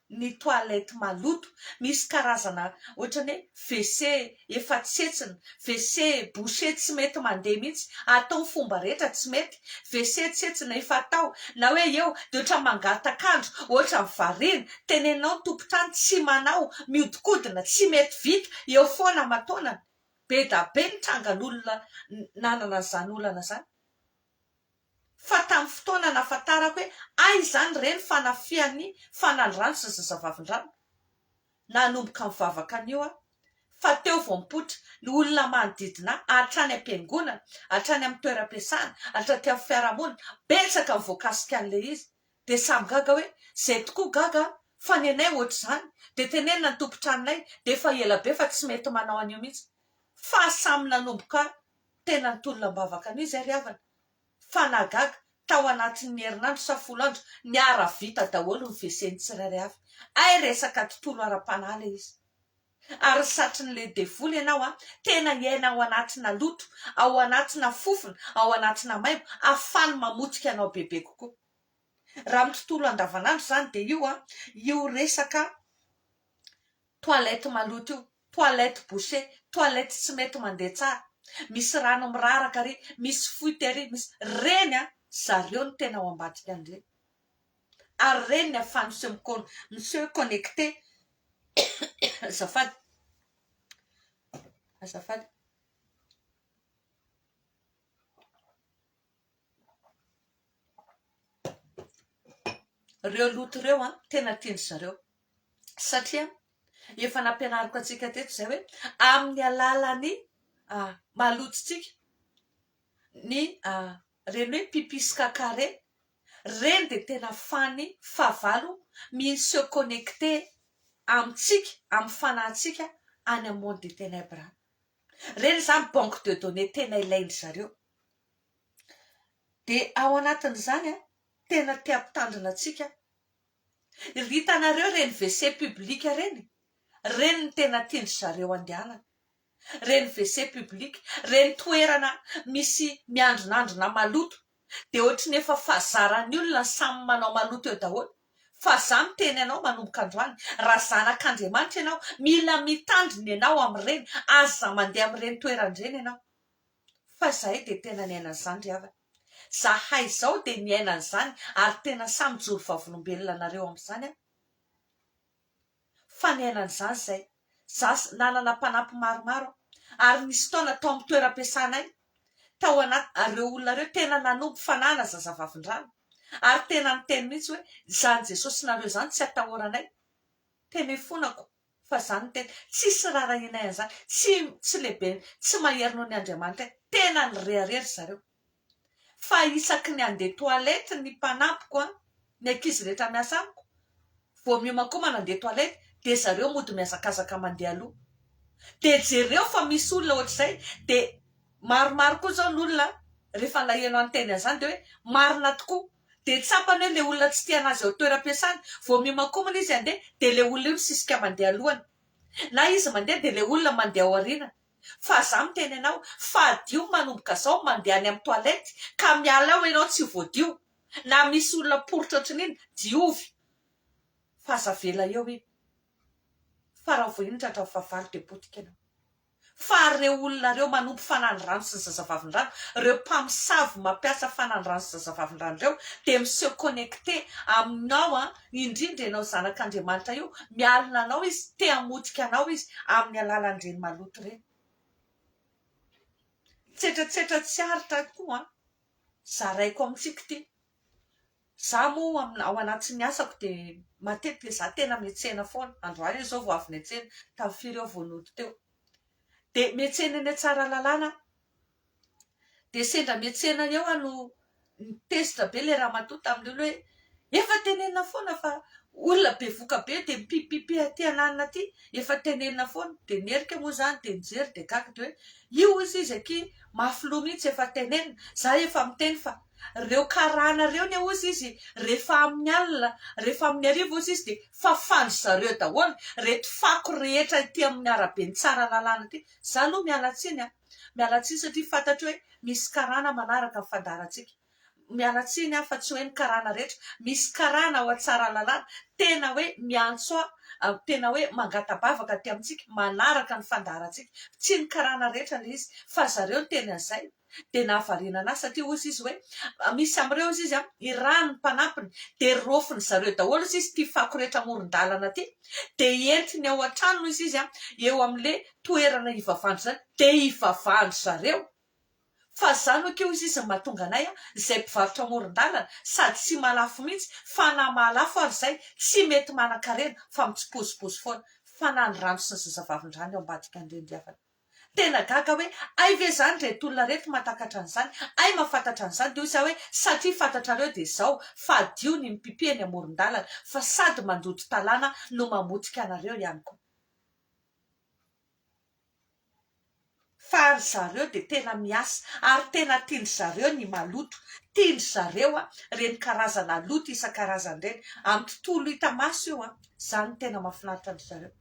ny toilette maloto misy karazana ohatrany hoe WC efa tsetsina, WC bouché tsy mety mandeha mihitsy, atao fomba rehetra tsy mety, WC tsetsina efa atao na hoe eo de oatra mangatakandro oatra mivarina tenenao tompotrano tsy manao miodikodina tsy mety vita eo foana mataonana be da be ny trangan'olona nanana zany olana zany. Fa tamin'ny fotoana nafantarako hoe izany reny fanafian'ny fanandrano sy zazavavin-drano nanomboka mivavaka an'io fa teo vao mipoitra ny olona manodidina hatrany am-piangonana, hatrany amin'ny toeram-piasana, hatraty amin'ny fiarahamonina betsaka ny voakasika an'le izy de samy gaga hoe zay tokoa gaga fa ny anay ohatr' izany de tenenina ny tompon-tranonay de efa ela be fa tsy mety manao an'io mihitsy. Fa samy nanomboka tena nitolona-bavaka an'io izay ry havana. Fa nagaga tao anatin'ny herinandro sa folo andro niara vita daholo ny WC-ny tsirairay avy. Resaka tontolo ara-panahy le izy. Ary satrin'le devoly ianao tena iaina ao anatina loto, ao anatina fofona, ao anatina maimbo ahafany mamotika anao bebe kokoa. Raha amin'ny tontolo andavanandro zany de io resaka toilette maloto io, toilette bouché, toilette tsy mety mandeha tsara, misy rano miraraka ary, misy fuite ary, misy reny zareo ny tena ao ambadika an'ireny. Ary reny ny ahafany monsieur connecté azafady reo loto reo tena tiany zareo satria efa nampianariko antsika teto zay hoe amin'ny alalany malototsika ny reny hoe pipisika carré reny de tena fany fahavalo monsieur connecté amitsika amin'ny fanahintsika any amin'ny monde des ténèbres. Reny zany banque de données tena ilainy zareo. De ao anatin'izany tena te-ampitandrina atsika. Hitanareo reny WC public reny ny tena tiany zareo andehanana. Reny WC public, reny toerana misy miandronandrona maloto de ohatry ny efa fahazaran'ny olona samy manao maloto eo daholo. Fa zany teny ianao manomboka androany raha zanak'Andriamanitra ianao mila mitandrina ianao amin'ireny aza mandeha amin'ireny toeran-dreny ianao. Fa zahay de tena niaina an'izany ry havana. Zahay zao de niaina an'izany ary tena samy joro vavolombelona nareo amin'izany fa niaina an'izany zay. Nanana mpanampy maromaro ary nisy taona tao amin'ny toeram-piasanay tao anaty reo olona reo tena nanombo fanana zazavavin-drano ary tena niteny mihitsy hoe zany Jesosy nareo zany tsy atahoranay. Teny fonako fa zany teny tsisy rarahinay an'izany tsy lehibe tsy mahery noho ny Andriamanitra tena ny reharery zareo. Fa isaky ny andeha toalette ny mpanampiko ny ankizy rehetra miasa amiko vao mioma koa manandeha toalety de zareo mody miazakazaka mandeha aloha de jereo fa misy olona ohatr'izay de maromaro koa zao n'olona rehefa laheno anteny an'izany de hoe marina tokoa de tsapany hoe le olona tsy tia anazy ao toeram-piasany vao mioma koa mana izy andeha de le olona io sisika mandeha alohany na izy mandeha de le olona mandeha ao aoriana fa za miteny anao fadio manomboka zao mandeha any amin'ny toalety ka miala ao ianao tsy voadio na misy olona poritra ohatran'iny diovy fa azavela eo iny fa raha vo iny tratra favalo de potika anao fa reo olona reo manompo fanandrano sy ny zazavavin-drano reo mpamosavy mampiasa fanandrano sy zazavavin-drano reo de miseho connecté aminao a indrindra ianao zanak'Andriamanitra io mialina anao izy te hamotika anao izy amin'ny alalan'ireny maloto reny tsetratsetra tsy aritra koa zaraiko amintsika ty za moa ao anatin'ny asako de matetika za tena miantsena foana androany zao vo avy niantsena tamin'ny firy eo vonody teo de miantsena eny tsara lalàna de sendra miantsena eo ano mitezitra be le raha matota amin'olo hoe efa tenenina foana fa olona be voka be de mipipipi aty ananina aty efa tenenina foana de mierika moa zany de mijery de gaga de hoe io izy aky mafilo mihitsy efa tenenina za efa miteny fa reo karahanareo ny ozy izy rehefa amin'ny alina rehefa amin'ny arivo ozy izy de fafandry zareo daholo reto fako rehetra ty amin'ny arabe ny tsara lalàna ty za aloha mialatsiny satria fantatro hoe misy karana manaraka ny fandarantsika mialatsiny fa tsy hoe ny karana rehetra misy karana ao atsara lalàna tena hoe miantso tena hoe mangatabavaka ty amintsika manaraka ny fandarantsika tsy ny karana rehetra le izy fa zareo ny teny an'izay de nahavarina anazy satria ozy izy hoe misy am'ireo izy irano ny mpanampiny de rofiny zareo daholo izy ty fako rehetra amoron-dalana ty de entiny ao an-trano izy eo am'le toerana ivavandro zany de ivavandro zareo fa zany keo izy mahatonga anay zay mpivarotra amoron-dalana sady tsy malafo mihitsy fa na malafo ary zay tsy mety manan-karena fa mitsipozipozy foana fanandrano sy ny zazavavin-drano ao ambadika andrendriavana tena gaga hoe ay ve zany reto olona reto mahatakatra an'izany ay mahafantatra an'izany de ozy hoe satria fantatrareo de zao fa dio ny mipipi eny amoron-dalana fa sady mandoto talàna no mamotika anareo ihany koa fa ary zareo de tena miasa ary tena tiany zareo ny maloto tiany zareo reny karazana loto isan-karazany reny amin'ny tontolo hita maso io zany tena mahafinaritra ny zareo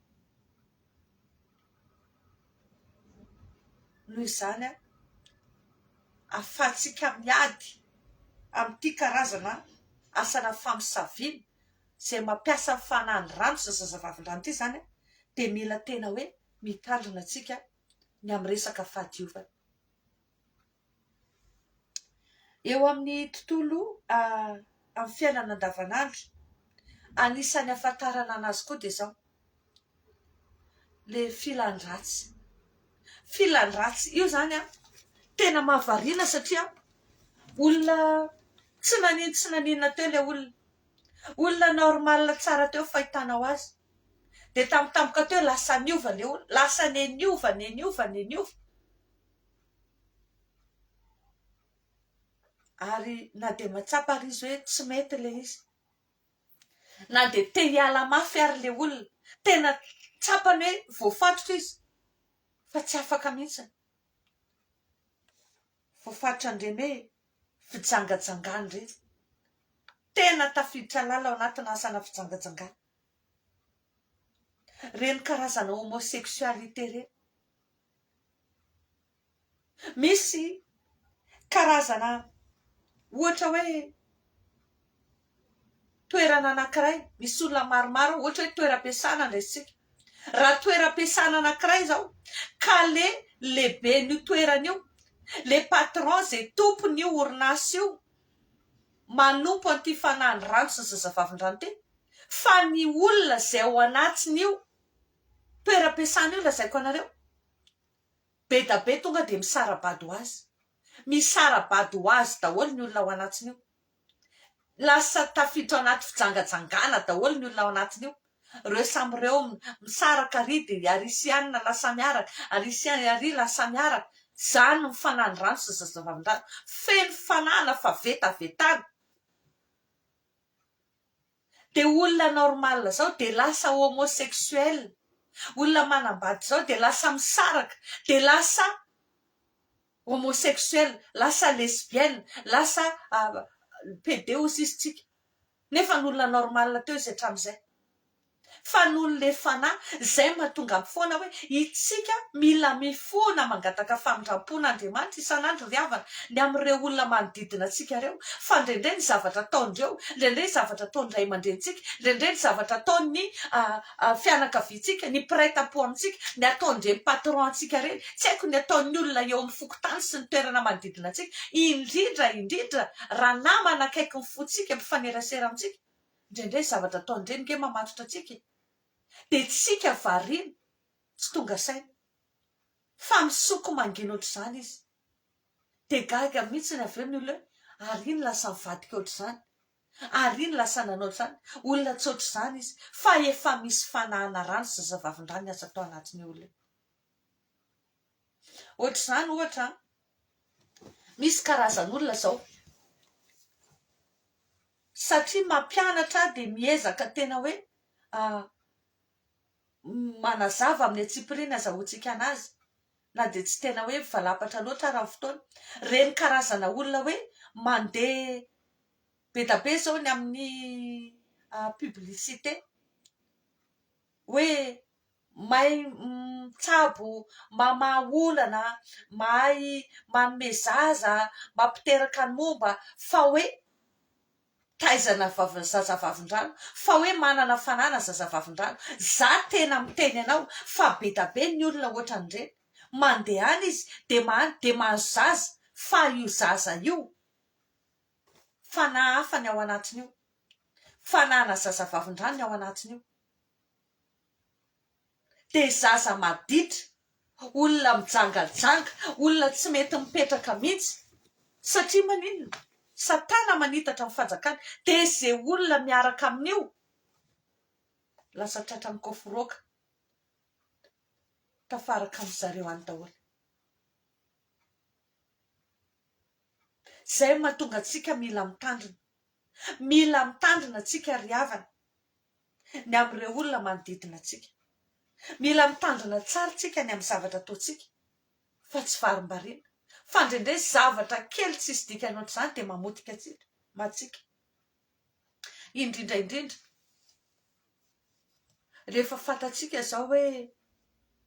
noho izany ahafahantsika miady amin'ity karazana asana famosaviana zay mampiasa fanandrano sy zazavavin-drano ity zany de mila tena hoe mitandrina atsika ny amin'ny resaka fahadiovana eo amin'ny tontolo amin'ny fiainana andavanandro anisany ahafantarana anazy koa de zao le filandratsy io zany tena mahavariana satria olona tsy naninona teo le olona normal tsara teo fahitanao azy de tampotampoka teo lasa niova le olona lasa neniova ary na de matsapa ary izy hoe tsy mety le izy na de te hiala mafy ary le olona tena tsapany hoe voafatotra izy fa tsy afaka mihitsy voafatotra andreny hoe fijangajangana reny tena tafiditra lala ao anatina asana fijangajangana reny karazana homosexualité reny misy karazana ohatra hoe toerana anankiray misy olona maromaro ohatra hoe toeram-piasana andraisitsika raha toeram-piasana anankiray zao ka le lehibe ny toerana io le patron zay tompony io orinasa io manompo an'ity fanandrano sy zazavavin-drano ty fa ny olona zay ao anatiny io toeram-piasana io lazaiko anareo be da be tonga de misarabady ho azy misarabady ho azy daholo ny olona ao anatiny io lasa tafiditra ao anaty fijangajangana daholo ny olona ao anatiny io reo samyreo misaraka ary de arisianina lasa miaraka arisiany ary lasa miaraka zany ny fanandrano sy zazavavin-drano feno fanana fa vetavetana de olona normal zao de lasa homosexuel, olona manambady zao de lasa misaraka, de lasa homosexuel, lasa lesbienne, lasa PD aussi izy tsika, nefa n'olona normal teo izy hatramin'izay. Fa noho le fanahy zay mahatonga amin'ny foana hoe itsika mila mifona mangataka famindram-pon'Andriamanitra isan'andro ry havana ny amin'ireo olona manodidina antsika ireo, fa indraindray ny zavatra ataondreo, indraindray ny zavatra ataon'ny ray aman-drenitsika, indraindray ny zavatra ataon'ny fianakaviantsika, ny mpiray-tampo amintsika, ny ataondreny patron antsika reny, tsy haiko ny ataon'ny olona eo amin'ny fokotany sy ny toerana manodidina antsika, indrindra raha namana akaiky ny fontsika mpifanerasera amintsika, indraindray zavatra ataondreny nge mamatotra antsika, de tsika variana tsy tonga saina fa misoko mangina ohatr'izany izy, de gaga mihitsy ny avy eo ny olona ary iny lasa mivadika ohatr'izany, ary iny lasa nanao ohatr'izany, olona tsy ohatr'izany izy, fa efa misy fanahana rano sy zazavavin-drano ny aza tao anatiny olona. Ohatr'izany ohatra misy karazan'olona zao satria mampianatra de miezaka tena hoe manazava amin'ny atsipiriana azahoantsika anazy, na de tsy tena hoe mivalapatra loatra raha fotoana, reny karazana olona hoe mandeha be da be zao ny amin'ny publicité hoe mahay mitsabo, mamaha olana, mahay manome zaza, mampiteraka ny momba, fa hoe taizana zazavavin-drano, fa hoe manana fanana zazavavin-drano. Za tena miteny anao fa be da be ny olona ohatran'ireny, mandeha any izy de mahazo zaza, fa io zaza io fanahy hafa ny ao anatiny io, fanana zazavavin-drano ny ao anatiny io, de zaza maditra, olona mijangajanga, olona tsy mety mipetraka mihitsy, satria maninona Satana manitatra amin'ny fanjakana, de ze olona miaraka amin'io lasa tratra ny koforoka tafaraka amin'ny zareo any daholo. Zay mahatonga antsika mila mitandrina antsika ry havana ny amin'ireo olona manodidina antsika, mila mitandrina tsara tsika ny amin'ny zavatra ataontsika, fa tsy varimbariana, fa indraindray zavatra kely tsisy dikany ohatr'izany de mamotika matsika, indrindra rehefa fantatsika zao hoe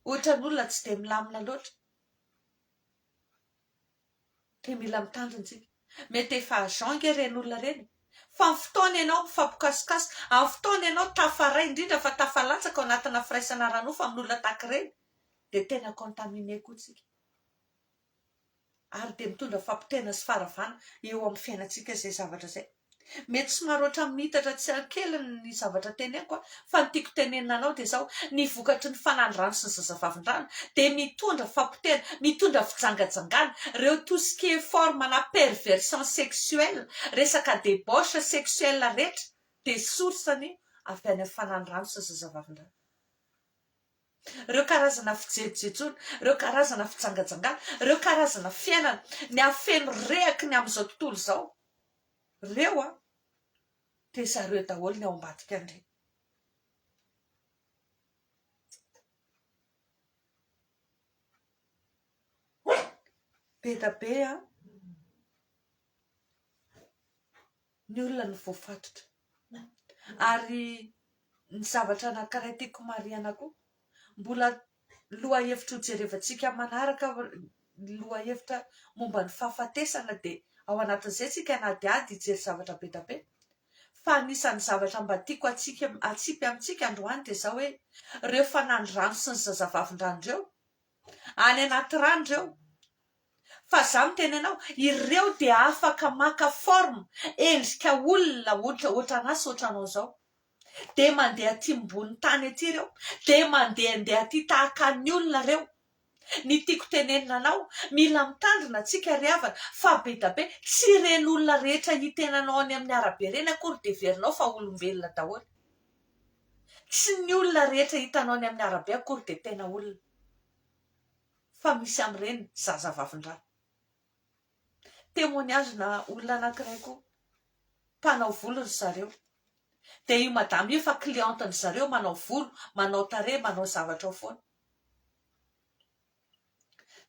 ohatra n'olona tsy de milamina loatra, de mila mitandrina tsika, mety efa agent nge reny olona reny, fa amin'ny fotoana ianao mifampikasikasika, amin'ny fotoana ianao tafaray, indrindra fa tafalatsaka ao anatina firaisana ranofa amin'olona tahaka ireny, de tena contaminé koa tsika, ary de mitondra fampitena sy faravana eo amin'ny fiainantsika zay zavatra zay. Mety somary ohatran'ny mitatra tsy kely ny zavatra teneniko, fa ny tiako tenenina anao de zao, ny vokatry ny fanandrano sy ny zazavavin-drano de mitondra fampitena, mitondra fijangajangana, reo tout ce qui est forme na perversion sexuelle, resaka débauche sexuelle rehetra de source-ny avy any amin'ny fanandrano sy zazavavin-drano. Reo karazana fijejojoana, reo karazana fijangajangana, reo karazana fiainana ny afeno rehaka ny amin'izao tontolo zao, reo de zareo daholo ny ao ambadika andreny. Be da be ny olona ny voafatotra, ary ny zavatra anankiray tiako marihana koa, mbola loha hevitra ho jerevantsika manaraka, loha hevitra momba ny fahafatesana, de ao anatin'izay tsika nadiady hijery zavatra be da be, fa anisan'ny zavatra mba tiako atsipy amintsika androany de zao hoe reo fanandrano sy ny zazavavin-drano reo any anaty rano reo, fa za miteny anao ireo de afaka maka forme endrika olona ohatran'asy ohatranao zao, de mandeha aty ambony tany aty reo, de mandeha aty tahaka ny olona reo. Ny tiako tenenina anao, mila mitandrina atsika ry havana, fa be da be tsy reny olona rehetra hitenanao any amin'ny arabe reny akory de verinao fa olombelona daholo, tsy ny olona rehetra hitanao any amin'ny arabe akory de tena olona, fa misy amin'ireny zazavavin-drano. Témoignage na olona anankiray koa, mpanao volo ry zareo, dia io madama io fa clientany zareo manao volo, manao tarehy, manao zavatra ao foana.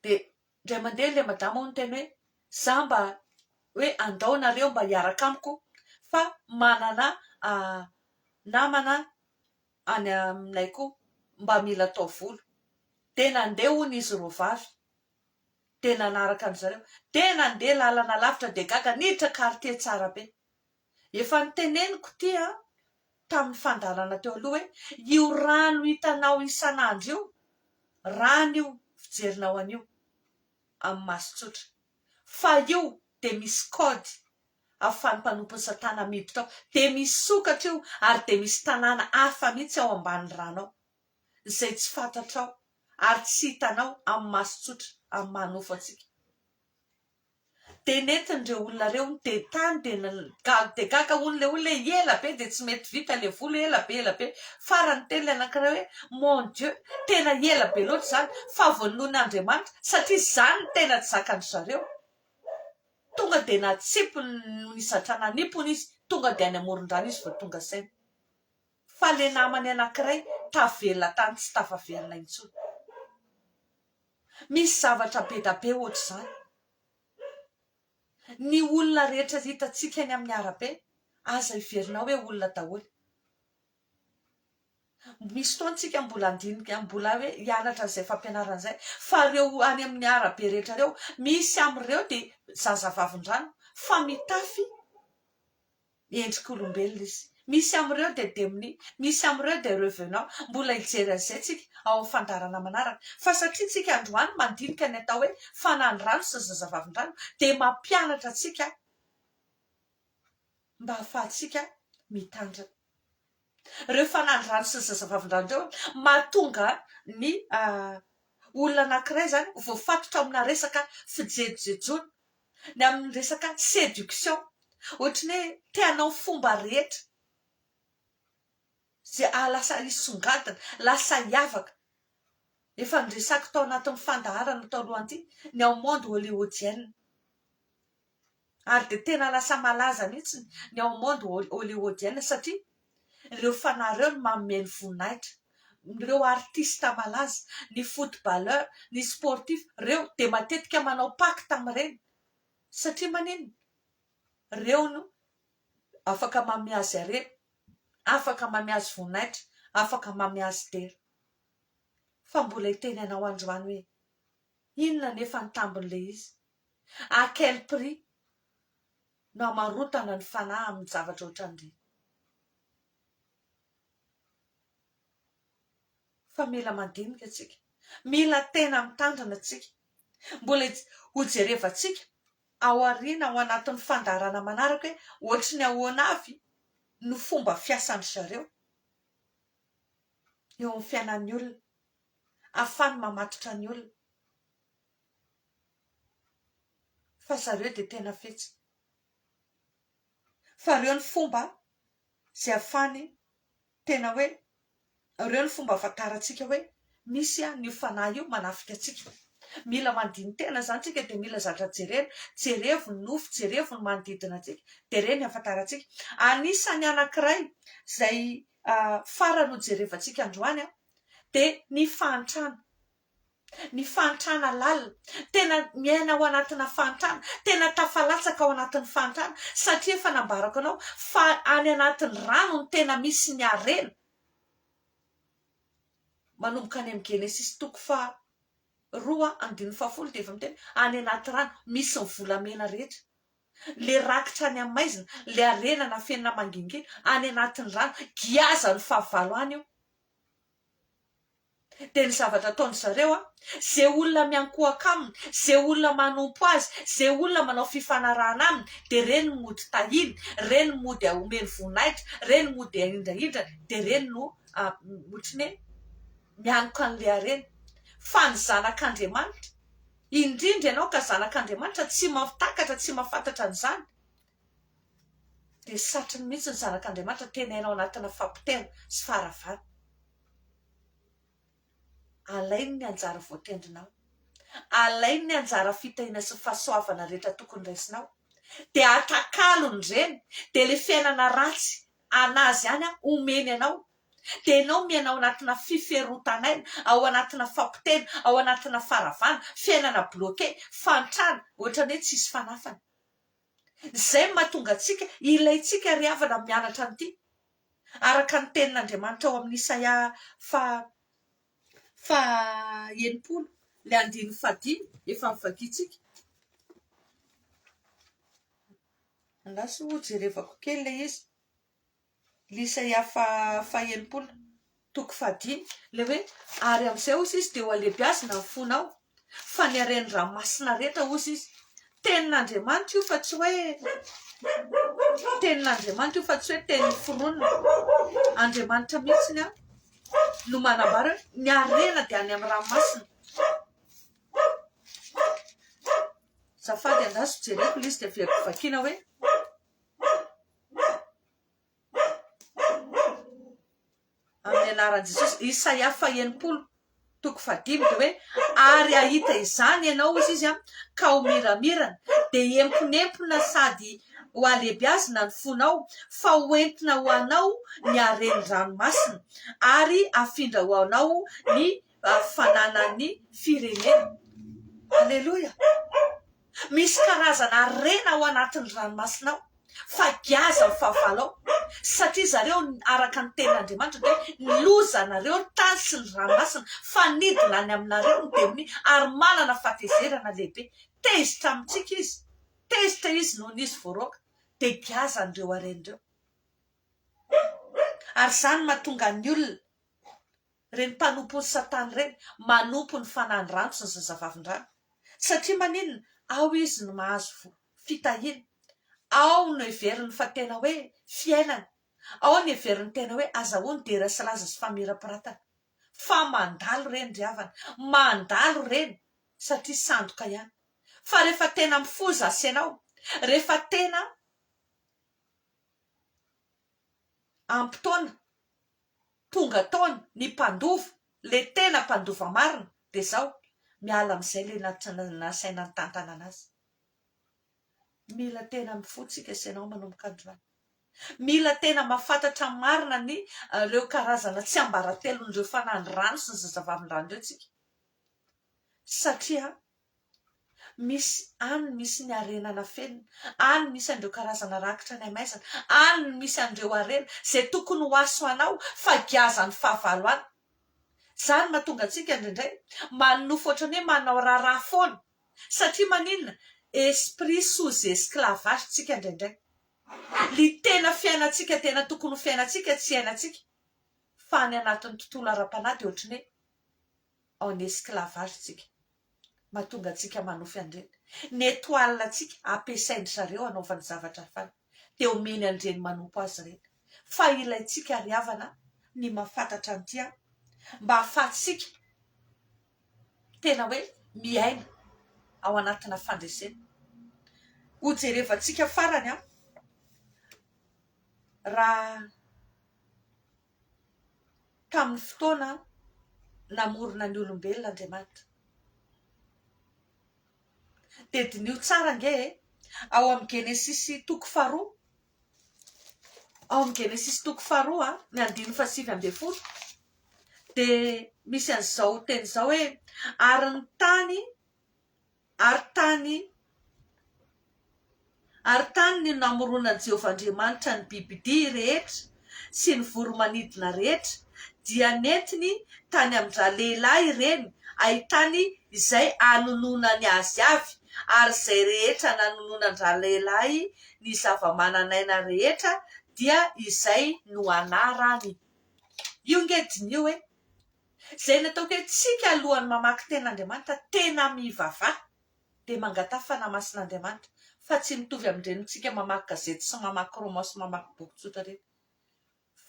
Dia indray mandeha ilay madama ho noteny hoe za mba hoe andao nareo mba hiaraka amiko fa manana namana any aminay koa mba mila atao volo. Dia nandeha hono izy roa vavy dia nanaraka an'zareo, dia nandeha lalana lavitra dia gaga niditra quartier tsara be. Efa niteneniko tia tamin'ny fandarana teo aloha hoe io rano hitanao isan'andro io, rano io fijerinao an'io amin'ny masotsotra, fa io dia misy kody ahafahan'ny mpanompon'ny satana miditra ao, dia misy sokatra io ary dia misy tanàna hafa mihitsy ao ambany rano ao izay tsy fantatrao ary tsy hitanao amin'ny masotsotra amin'ny manofo atsika. Dia nentin'ireo olona reo dia tany dia gaga hono le olona ela be dia tsy mety vita le volo, ela be farany teny le anankiray hoe mon Dieu, tena ela be loatra zany fa vonoin'Andriamanitra satria zany tena tsy zakan'ny zareo. Tonga dia natsipo ny zatrana nipony izy, tonga dia any amoron-drano izy vao tonga saina, fa le namany anankiray tavelona tany tsy tafavelona intsony. Misy zavatra be da be ohatr' izany. Ny olona rehetra hitantsika any amin'ny arabe aza iverinao hoe olona daholo. Misy fotoantsika mbola andinika, mbola hoe hianatra an'izay fampianarana izay, fa reo any amin'ny arabe rehetra reo misy amin'ireo dia zazavavin-drano fa mitafy endrik'olombelona izy. Misy amin'ireo dia demoni, misy amin'ireo dia revenant. Mbola hijery an'izay tsika ao amin'ny fandarana manaraka, fa satria tsika androany mandinika ny atao hoe fanandrano sy zazavavin-drano dia mampianatra atsika mba hahafahantsika mitandrina. Ireo fanandrano sy zazavavin-drano ireo mahatonga ny olona anankiray zany voafatotra amina resaka fijejojejoana, ny amin'ny resaka séduction, ohatrany hoe teanao fomba rehetra zay lasa hisongadina, lasa hiavaka. Efa niresako tao anatin'ny fandaharana tao alohan'ity ny ao monde hollywoodienne, ary dia tena lasa malaza mihitsy ny ao monde hollywoodienne satria ireo fanareo no manome ny voninahitra, ireo artista malaza, ny footballeur, ny sportif, ireo dia matetika manao pacte amin'ireny satria manino ireo no afaka manome azy harena, afaka manome azy voninahitra, afaka manome azy dera. Fa mbola hitenenao androany hoe inona nefa ny tambon'ilay izy, à quel prix no amarotana ny fanahy amin'ny zavatra ohatran'ireny. Fa mila mandinika atsika, mila tena mitandrina atsika, mbola hojerevantsika ao aoriana ao anatin'ny fandarana manaraka hoe ohatra ny ahoana avy no fomba fiasan'ny zareo eo amin'ny fiainan'ny olona, ahafahany mamatotra ny olona. Fa zareo dia tena fetsy, fa ireo ny fomba izay ahafahany tena hoe ireo ny fomba ahafantarantsika hoe misy ny fanahy io manafika atsika. Mila mandiny tena zany tsika dia mila zatra jerena, jerevo ny nofo, jerevo ny manodidina atsika dia ireny ahafantarantsika. Anisany anankiray izay farany ho jerevantsika androany dia ny fahantrana. Ny fahantrana lalina, tena miaina ao anatina fahantrana, tena tafalatsaka ao anatin'ny fahantrana satria efa nambarako anao fa any anatin'ny rano ny tena misy ny harena. Manomboka any amin'ny Genesis 2:2-10 dia efa miteny any anaty rano misy ny volamena rehetra, le rakitra any amin'ny maizina, le harena na fenina mangingina any anatin'ny rano, giaza ny fahavalo any io. Dia ny zavatra ataony zareo izay olona miankohaka aminy, izay olona manompo azy, izay olona manao fifanarahana aminy dia reny no mody tahiny, reny no mody omeny voninahitra, reny no mody ahindrahindra, dia reny no ohatrany hoe miankoka an'ilay harena. Fa ny zanak'Andriamanitra, indrindra ianao ka zanak'Andriamanitra tsy mahatakatra, tsy mahafantatra an'izany dia satrony mihitsy ny zanak'Andriamanitra tenainao anatina fampitena sy faharavana. Alainy ny anjara voatendrinao, alainy ny anjara fitahiana sy fahasoavana rehetra tokony raisinao, dia atakalony ireny, dia ilay fiainana ratsy anazy any omeny anao. Dia ianao miainao anatina fiferontanaina, ao anatina fampitena, ao anatina faravana, fiainana bloke, fantrana, ohatrany hoe tsisy fanafana. Zay mahatonga antsika ilayntsika ry havana mianatra an'ity. Araka ny tenin'Andriamanitra ao amin'ny Isaia fa 70 le 5 efa mivakitsika. Andaso jerevako kely le izy. Isaia fa 70 toko 5 le hoe ary amin'izay ozy izy dia ho alehibiazina ny fonao fa ny haren'ny ranomasina rehetra ozy izy. Tenin'Andriamanitra io fa tsy hoe tenin'Andriamanitra io fa tsy hoe tenin'ny foronina. Andriamanitra mihitsiny no manambara ny harena dia any amin'ny ranomasina. Zafady andaso jereko le izy dia aveko vakiana hoe amin'ny anaran'i Jesosy. Isaia fa 70 toko 5 dia hoe ary ahita izany ianao izy izy ka ho miramirana dia emponempona sady ho alehibiazina ny fonao fa ho entina ho anao ny haren'ny ranomasina ary afindra ho anao ny fananan'ny firenena. Aleloia. Misy karazana harena ao anatin'ny ranomasina ao fa giaza ny fahavalao satria zareo araka ny tenin'Andriamanitra dia niloza nareo tany sy ny ranomasina fa nidina any aminareo ny demony ary manana fahatezerana lehibe. Tezitra amintsika izy, tezitra izy noho n'izy voaroaka dia giaza n'ireo haren'ireo. Ary izany mahatonga ny olona reny mpanompo ny satana reny manompo ny fanandrano sy ny zazavavindrano satria maninona ao izy no mahazo fitahiana. Ao no heverin'ny fa tena hoe fiainana, ao no heverin'ny tena hoe azahoany dera sy laza sy famirapiratana. Fa mandalo reny ry havana, mandalo reny satria sandoka ihany. Fa rehefa tena mifoza asianao, rehefa tena ampitaona tonga taona ny mpandova, le tena mpandova marina dia zao miala amin'izay le nasaina ny tantana anazy. Mila tena mifotsika isanao manomboka androany. Mila tena mahafantatra marina ny ireo karazana tsy ambaratelon'ireo fanandrano sy ny zazavavindrano ireo tsika. Satria misy misy ny harenana fenina, any misy an'ireo karazana rakitra ny amaizana, any misy an'ireo harena zay tokony ho aso anao fa giaza ny fahavalo any. Zany mahatonga antsika indraindray manofo ohatrany hoe manao raharaha foana satria maninona esprit sous esclavage tsika indraindray. Ny tena fiainantsika tena tokony ho fiainantsika tsy hainantsika fa ny anatin'ny tontolo ara-panahy dia ohatrany hoe en esclavage tsika. Mahatonga antsika manofy andreny. Ny etoile tsika ampiasainy zareo anaovany zavatra hafana dia omeny andreny manompo azy ireny. Fa ilayntsika ry havana ny mahafantatra an'ity mba ahafahantsika tena hoe miaina ao anatina fandresena. Ho jerevantsika farany raha tamin'ny fotoana namorona ny olombelona Andriamanitra. Dia dinio tsara nge ao amin'ny Genesisy toko 2, ao amin'ny Genesisy toko 2 ny 9:7 dia misy an'izao teny izao hoe ary ny tany ny namoronan'i Jehovahandriamanitra ny bibidia rehetra sy ny voromanidina rehetra dia nentiny tany amin'ny lehilahy ireny ahitany izay anononany azy avy ary izay rehetra nanononandra lehilahy ny zava-mananaina rehetra dia izay no anarany. Io nge dinio hoe zay nataoko hoe tsika alohany mamaky tenin'Andriamanitra tena mivavaha dia mangatafy fanamasin'Andriamanitra fa tsy mitovy amin'ireny tsika mamaky gazety sy mamaky roman sy mamaky boky tsotra reny.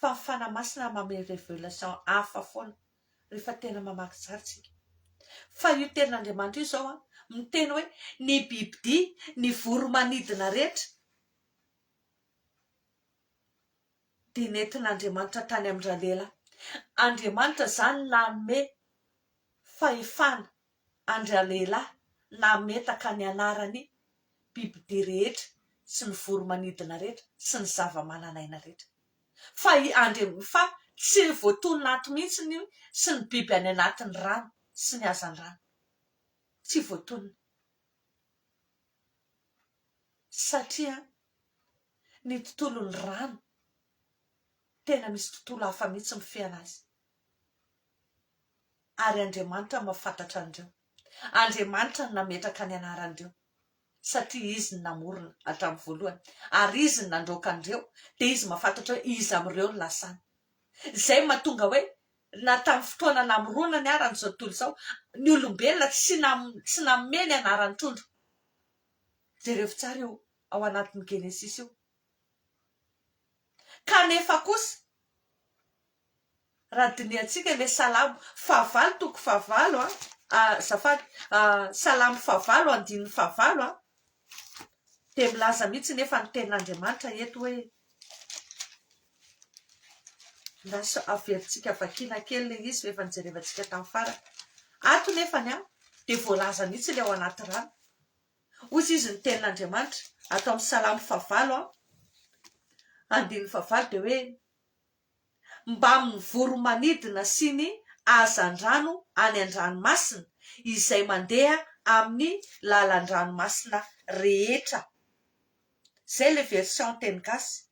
Fa fanamasina manome révélation hafa foana rehefa tena mamaky tsara tsika. Fa io tenin'Andriamanitra io zao miteny hoe ny bibidia ny voromanidina rehetra dia nentin'Andriamanitra tany amin'ny lehilahy. Andriamanitra zany nanome fahefana andra lehilahy nametaka ny anarany bibidia rehetra sy ny voromanidina rehetra sy ny zava-mananaina rehetra. fa fa tsy ny voatonona ato mihitsy io sy ny biby any anatin'ny rano sy ny azan'ny rano tsy voatonona satria ny tontolon'ny rano tena misy tontolo hafa mihitsy mifeana azy ary Andriamanitra mahafantatra andreo. Andriamanitra no nametraka ny anarandreo satria izy ny namorona hatramin'ny voalohany ary izy ny nandroaka andreo dia izy mahafantatra hoe izy amin'ireo ny lasany. Izay mahatonga hoe na tamin'ny fotoana namorona ny aran'izao tontolo izao ny olombelona tsy nameny anarany trondro. Jereo tsara io ao anatin'ny Genesis io. Kanefa kosa raha dinihantsika ilay Salamo fahavalo toko fahavalo Salamo fahavalo andininy fahavalo dia milaza mihitsy nefa ny tenin'Andriamanitra eto hoe lasa averintsika vakina kely le izy efa nijerevantsika tamin'ny farany. Ato nefany dia voalaza mihitsy ilay ao anaty rano. Ozy izy ny tenin'Andriamanitra ato amin'ny Salamo fahavalo andininy fahavalo dia hoe mba mivoromanidina sy ny hazan-drano any an-dranomasina izay mandeha amin'ny lalan-dranomasina rehetra. Zay le version teny gasy.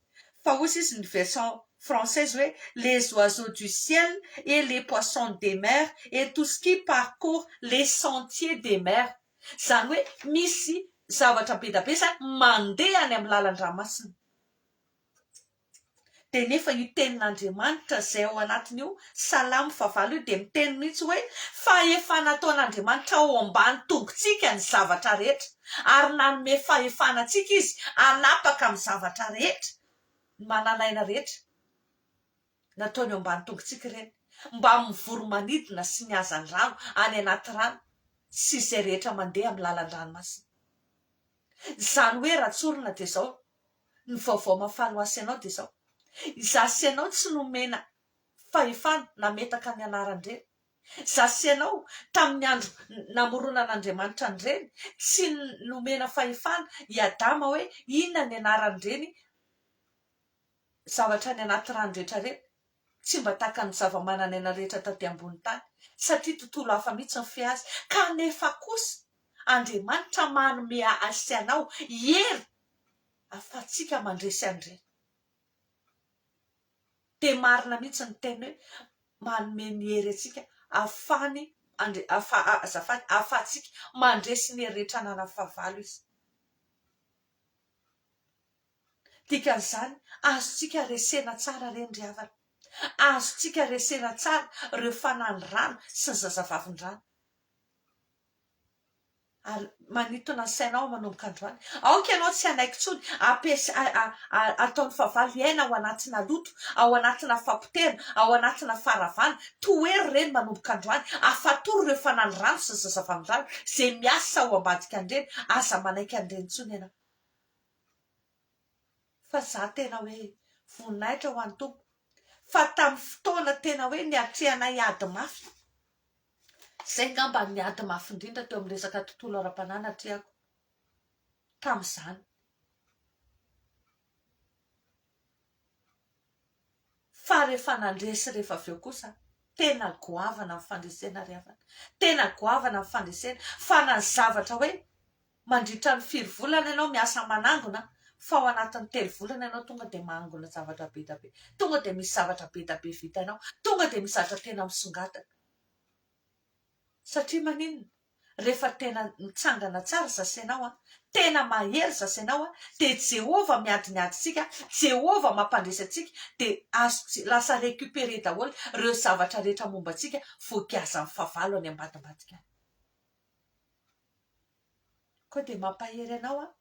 Fa ozy izy ny version française hoe les oiseaux du ciel et les poissons des mers et tout ce qui parcourt les sentiers des mers. Zany hoe misy zavatra be da be zany mandeha any amin'ny lalan-dranomasina. Dia nefa io tenin'Andriamanitra izay ao anatin'io Salamo fahavalo io dia miteny mihitsy hoe fa efa nataon'Andriamanitra ao ambany tongotsika ny zavatra rehetra ary nanome fahefanantsika izy anapaka amin'ny zavatra rehetra mananaina rehetra nataony ao ambany tongotsika ireny mba mivoromanidina sy ny hazan-drano any anaty rano sy izay rehetra mandeha amin'ny lalan-dranomasina. Izany hoe raha tsorina dia izao ny vaovao mahafaly ho asy ianao dia izao zasy ianao tsy nomena fahefana nametaka ny anarandreny. Zasy ianao tamin'ny andro namorona an'Andriamanitra andreny tsy nomena fahefana i Adama hoe inona ny anarandreny zavatra ny anaty rano rehetra rehetra tsy mba taka ny zava-manan'aina rehetra taty ambony tany satria tontolo hafa mihitsy ny fe azy. Kanefa kosa Andriamanitra manome asy anao hery afatsika mandresy andreny. Dia marina mihitsy ny teny hoe manome ny hery atsika afahany afatsika mandresy ny hery rehetra nana fahavalo izy. Dikan'izany azotsika resena tsara reny ry havana. Azotsika resena tsara ireo fanany rano sy ny zazavavin-drano. Ary manitona ny sainao manomboka androany. Aoka ianao tsy hanaiky tsony ataon'ny fahavalo iaina ao anatina loto, ao anatina fampotena, ao anatina faravana. Toery reny manomboka androany. Afatory ireo fanany rano sy ny zazavavin-drano izay miasa ao ambadika andreny. Aza manaiky andreny tsony ianao. Fa za tena hoe voninahitra ho an'ny tompo. Fa tamin'ny fotoana tena hoe niatrehanay ady mafy. Izay ngamba ny ady mafy indrindra teo amin'ny resaka tontolo ara-panana atriako tamin'izany. Fa rehefa nandresy rehefa avy eo kosa tena goavana amin'ny fandresena ry havana. Tena goavana amin'ny fandresena fa na ny zavatra hoe mandritra ny 5 volana ianao miasa manangona fa ao anatin'ny 3 volana ianao tonga dia mangona zavatra be da be. Tonga dia misy zavatra be da be vitanao. Tonga dia misy zavatra tena misongadina. Satria maninona? Rehefa tena mitsangana tsara zasainao tena mahery zasainao dia Jehova miadintsika, Jehova mampandresy atsika dia azo lasa récupéré daholo ireo zavatra rehetra momba atsika voakiazan'ny fahavalo any ambadimbadika. Koa dia mampahery ianao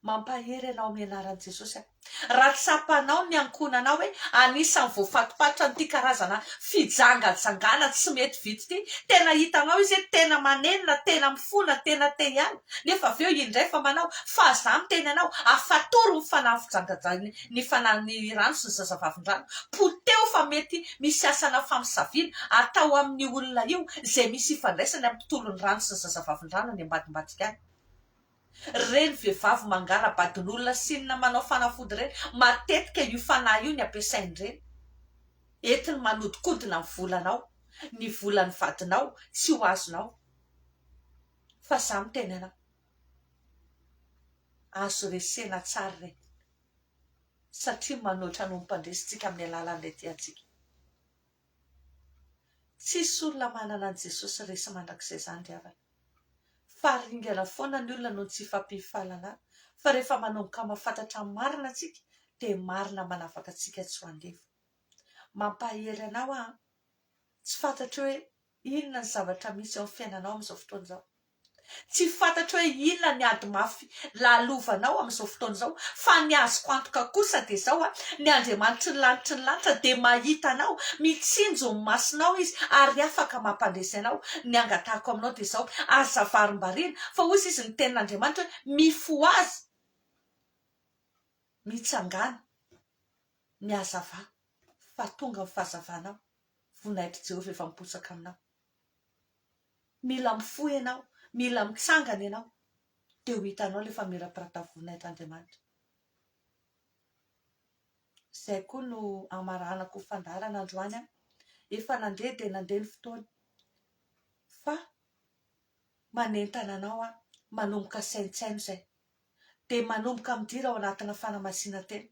mampahery ianao amin'ny anaran'i Jesosy. Raha tsapanao ny ankonanao hoe anisan'ny voafatopatotra n'ity karazana fijangajangana tsy mety vity ity, tena hitanao izy tena manenina, tena mifona, tena te hiala. Nefa avy eo indray fa manao fa za miteny anao afatory ny fanahy fijangajangana ny fanahy rano sy ny zazavavin-drano. Poteo fa mety misy asana famisaviana atao amin'ny olona io izay misy ifandraisany amin'ny tontolon'ny rano sy ny zazavavin-drano any ambadimbadika any. reny vehivavy mangara-badin'olona sinina manao fanafody reny matetika io fanahy io ny ampiasain'ireny entiny manodikodina ny volanao ny volan'ny vadinao sy ho azonao fa za miteny anao azo resena tsara reny satria manoatra no mmpandresitsika amin'ny alalan'ilay tiantsika tsisy olona manana an' Jesosy resy mandrakizay zany ry havana fa ringana foana ny olona no tsy fampifalalana fa rehefa manomboka mahafantatra marina tsika dia marina manavaka atsika tsy ho andefa mampahery anao tsy fantatra hoe inona ny zavatra misy eo amin'ny fiainanao amin'izao fotoana izao tsy fantatra hoe inona ny ady mafy lalovanao amin'izao fotoana izao fa ny azoko antoka kosa dia izao ny Andriamanitry ny lanitry ny lanitra dia mahita anao mitsinjo ny masonao izy ary afaka mampandresy anao ny angatahako aminao dia izao azavarim-bariana fa hozy izy ny tenin'Andriamanitra hoe mifo azy mitsangana miazava fa tonga ny fahazavanao voninahitry Jehovah efa miposaka aminao mila mifohy ianao mila mitsangana ianao dia ho hitanao ilay famirapirata voninahitran'Andriamanitra izay koa no amaranako fandarana androany efa nandeha dia nandeha ny fotoana fa manentana anao manomboka saintsaino izay dia manomboka midira ao anatina fanamasinana tena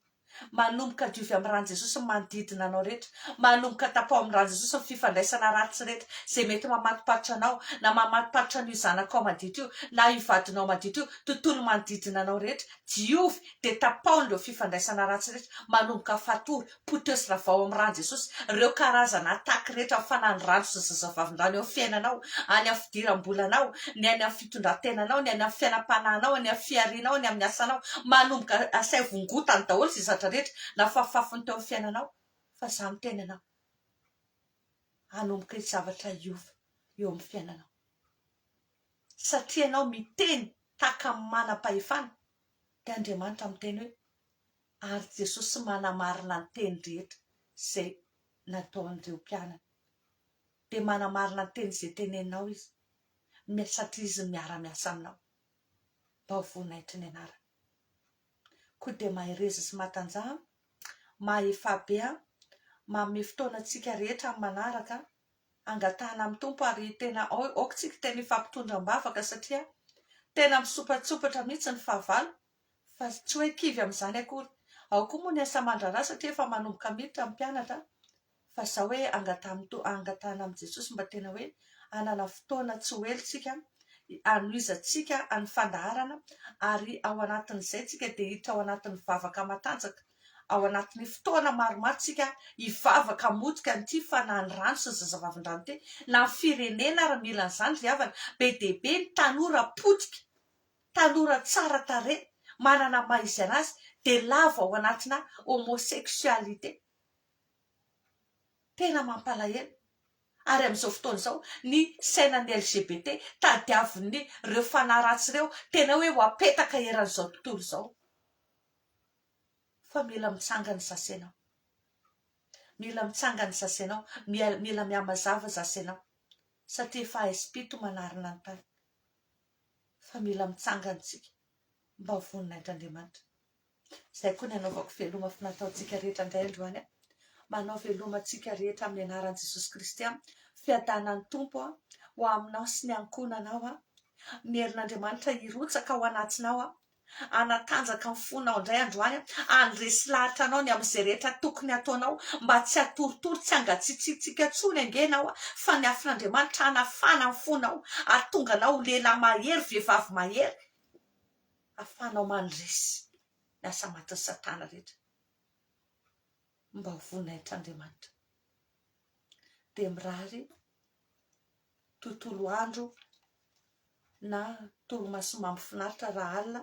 manomboka diovy amin'ny rano Jesosy ny manodidina anao rehetra manomboka tapao amin'ny rano Jesosy ny fifandraisana ratsy rehetra izay mety mamatoparitra anao na mamatoparitra an'io zanakao maditra io na ivadinao maditra io tontolo manodidina anao rehetra diovy dia tapaon'ireo fifandraisana ratsy rehetra manomboka fatory potesy ravao amin'ny rano Jesosy ireo karazana ataky rehetra mifanany rano sy zazavavin-drano eo amin'ny fiainanao any amin'ny fidiram-bolanao ny any amin'ny fitondran-tenanao ny any amin'ny fiainam-panahinao ny amin'ny fiarinao ny amin'ny asanao manomboka asay vongotany daholo sy zatra rehetra na fafafiny teo amin'ny fiainanao fa za miteny anao hanomboka ny zavatra iova eo amin'ny fiainanao satria anao miteny taka amin'ny manam-pahefana dia Andriamanitra miteny hoe ary Jesosy manamarina ny teny rehetra izay nataon'ireo mpianana dia manamarina ny teny izay teneninao izy satria izy miara-miasa aminao mba ho voninahitry ny anarany koa dia mahereza sy matanjaha mahefa be manome fotoana antsika rehetra amin'ny manaraka angatahana amin'ny tompo ary tena aokatsika tena ifampitondram-bavaka satria tena misopatsopatra mihitsy ny fahavalo fa tsy hoe kivy amin'izany akory ao koa moa ny asa aman-draharaha satria efa manomboka miditra amin'ny mpianatra fa izao hoe angatahana amin'i Jesosy mba tena hoe hanana fotoana tsy ho elontsika anoizantsika any fandaharana ary ao anatin'izay tsika dia hiditra ao anatin'ny vavaka matanjaka ao anatin'ny fotoana maromaro tsika hivavaka motsika n'ity fanahany rano sy ny zazavavin-drano ty na firenena ary mila an'izany ry havana be dia be ny tanora potika tanora tsara tarehy manana maizy anazy dia lava ao anatina homosexualité tena mampalahelo ary amin'izao fotoana izao ny sainan'ny LGBT tadiavin'ny ireo fanahy ratsy ireo tena hoe ho apetaka eran'izao tontolo izao fa mila mitsangana sasenao mila mitsangana sasenao mila miamazava zasenao satria efa aispito manarina ny tany fa mila mitsangana tsika mba ho voninahitran'Andriamanitra izay koa ny anaovako veloma finataontsika rehetra indray androany manao veloma antsika rehetra amin'ny anaran'i Jesosy Kristy fiadanan'ny tompo ho aminao sy ny ankonanao ny herin'Andriamanitra hirotsaka ao anatinao anatanjaka ny fonao indray androany andresy lahatra anao ny amin'izay rehetra tokony ataonao mba tsy hatoritory tsy hangatsitsitsika tsony angenao fa ny afin'Andriamanitra hanafana ny fonao atonganao lehilahy mahery vehivavy mahery afanao mandresy ny asa matin'ny Satana rehetra mba ho voninahitran'Andriamanitra dia mirary tontolo andro na toromaso mampifinaritra raha alina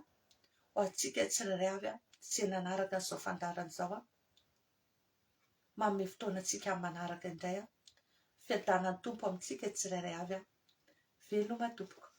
ho antsika tsirairay avy sy nanaraka n'izao fandarana izao manome fotoana antsika amin'ny manaraka indray fiadanan'ny tompo amintsika tsirairay avy veloma tompoko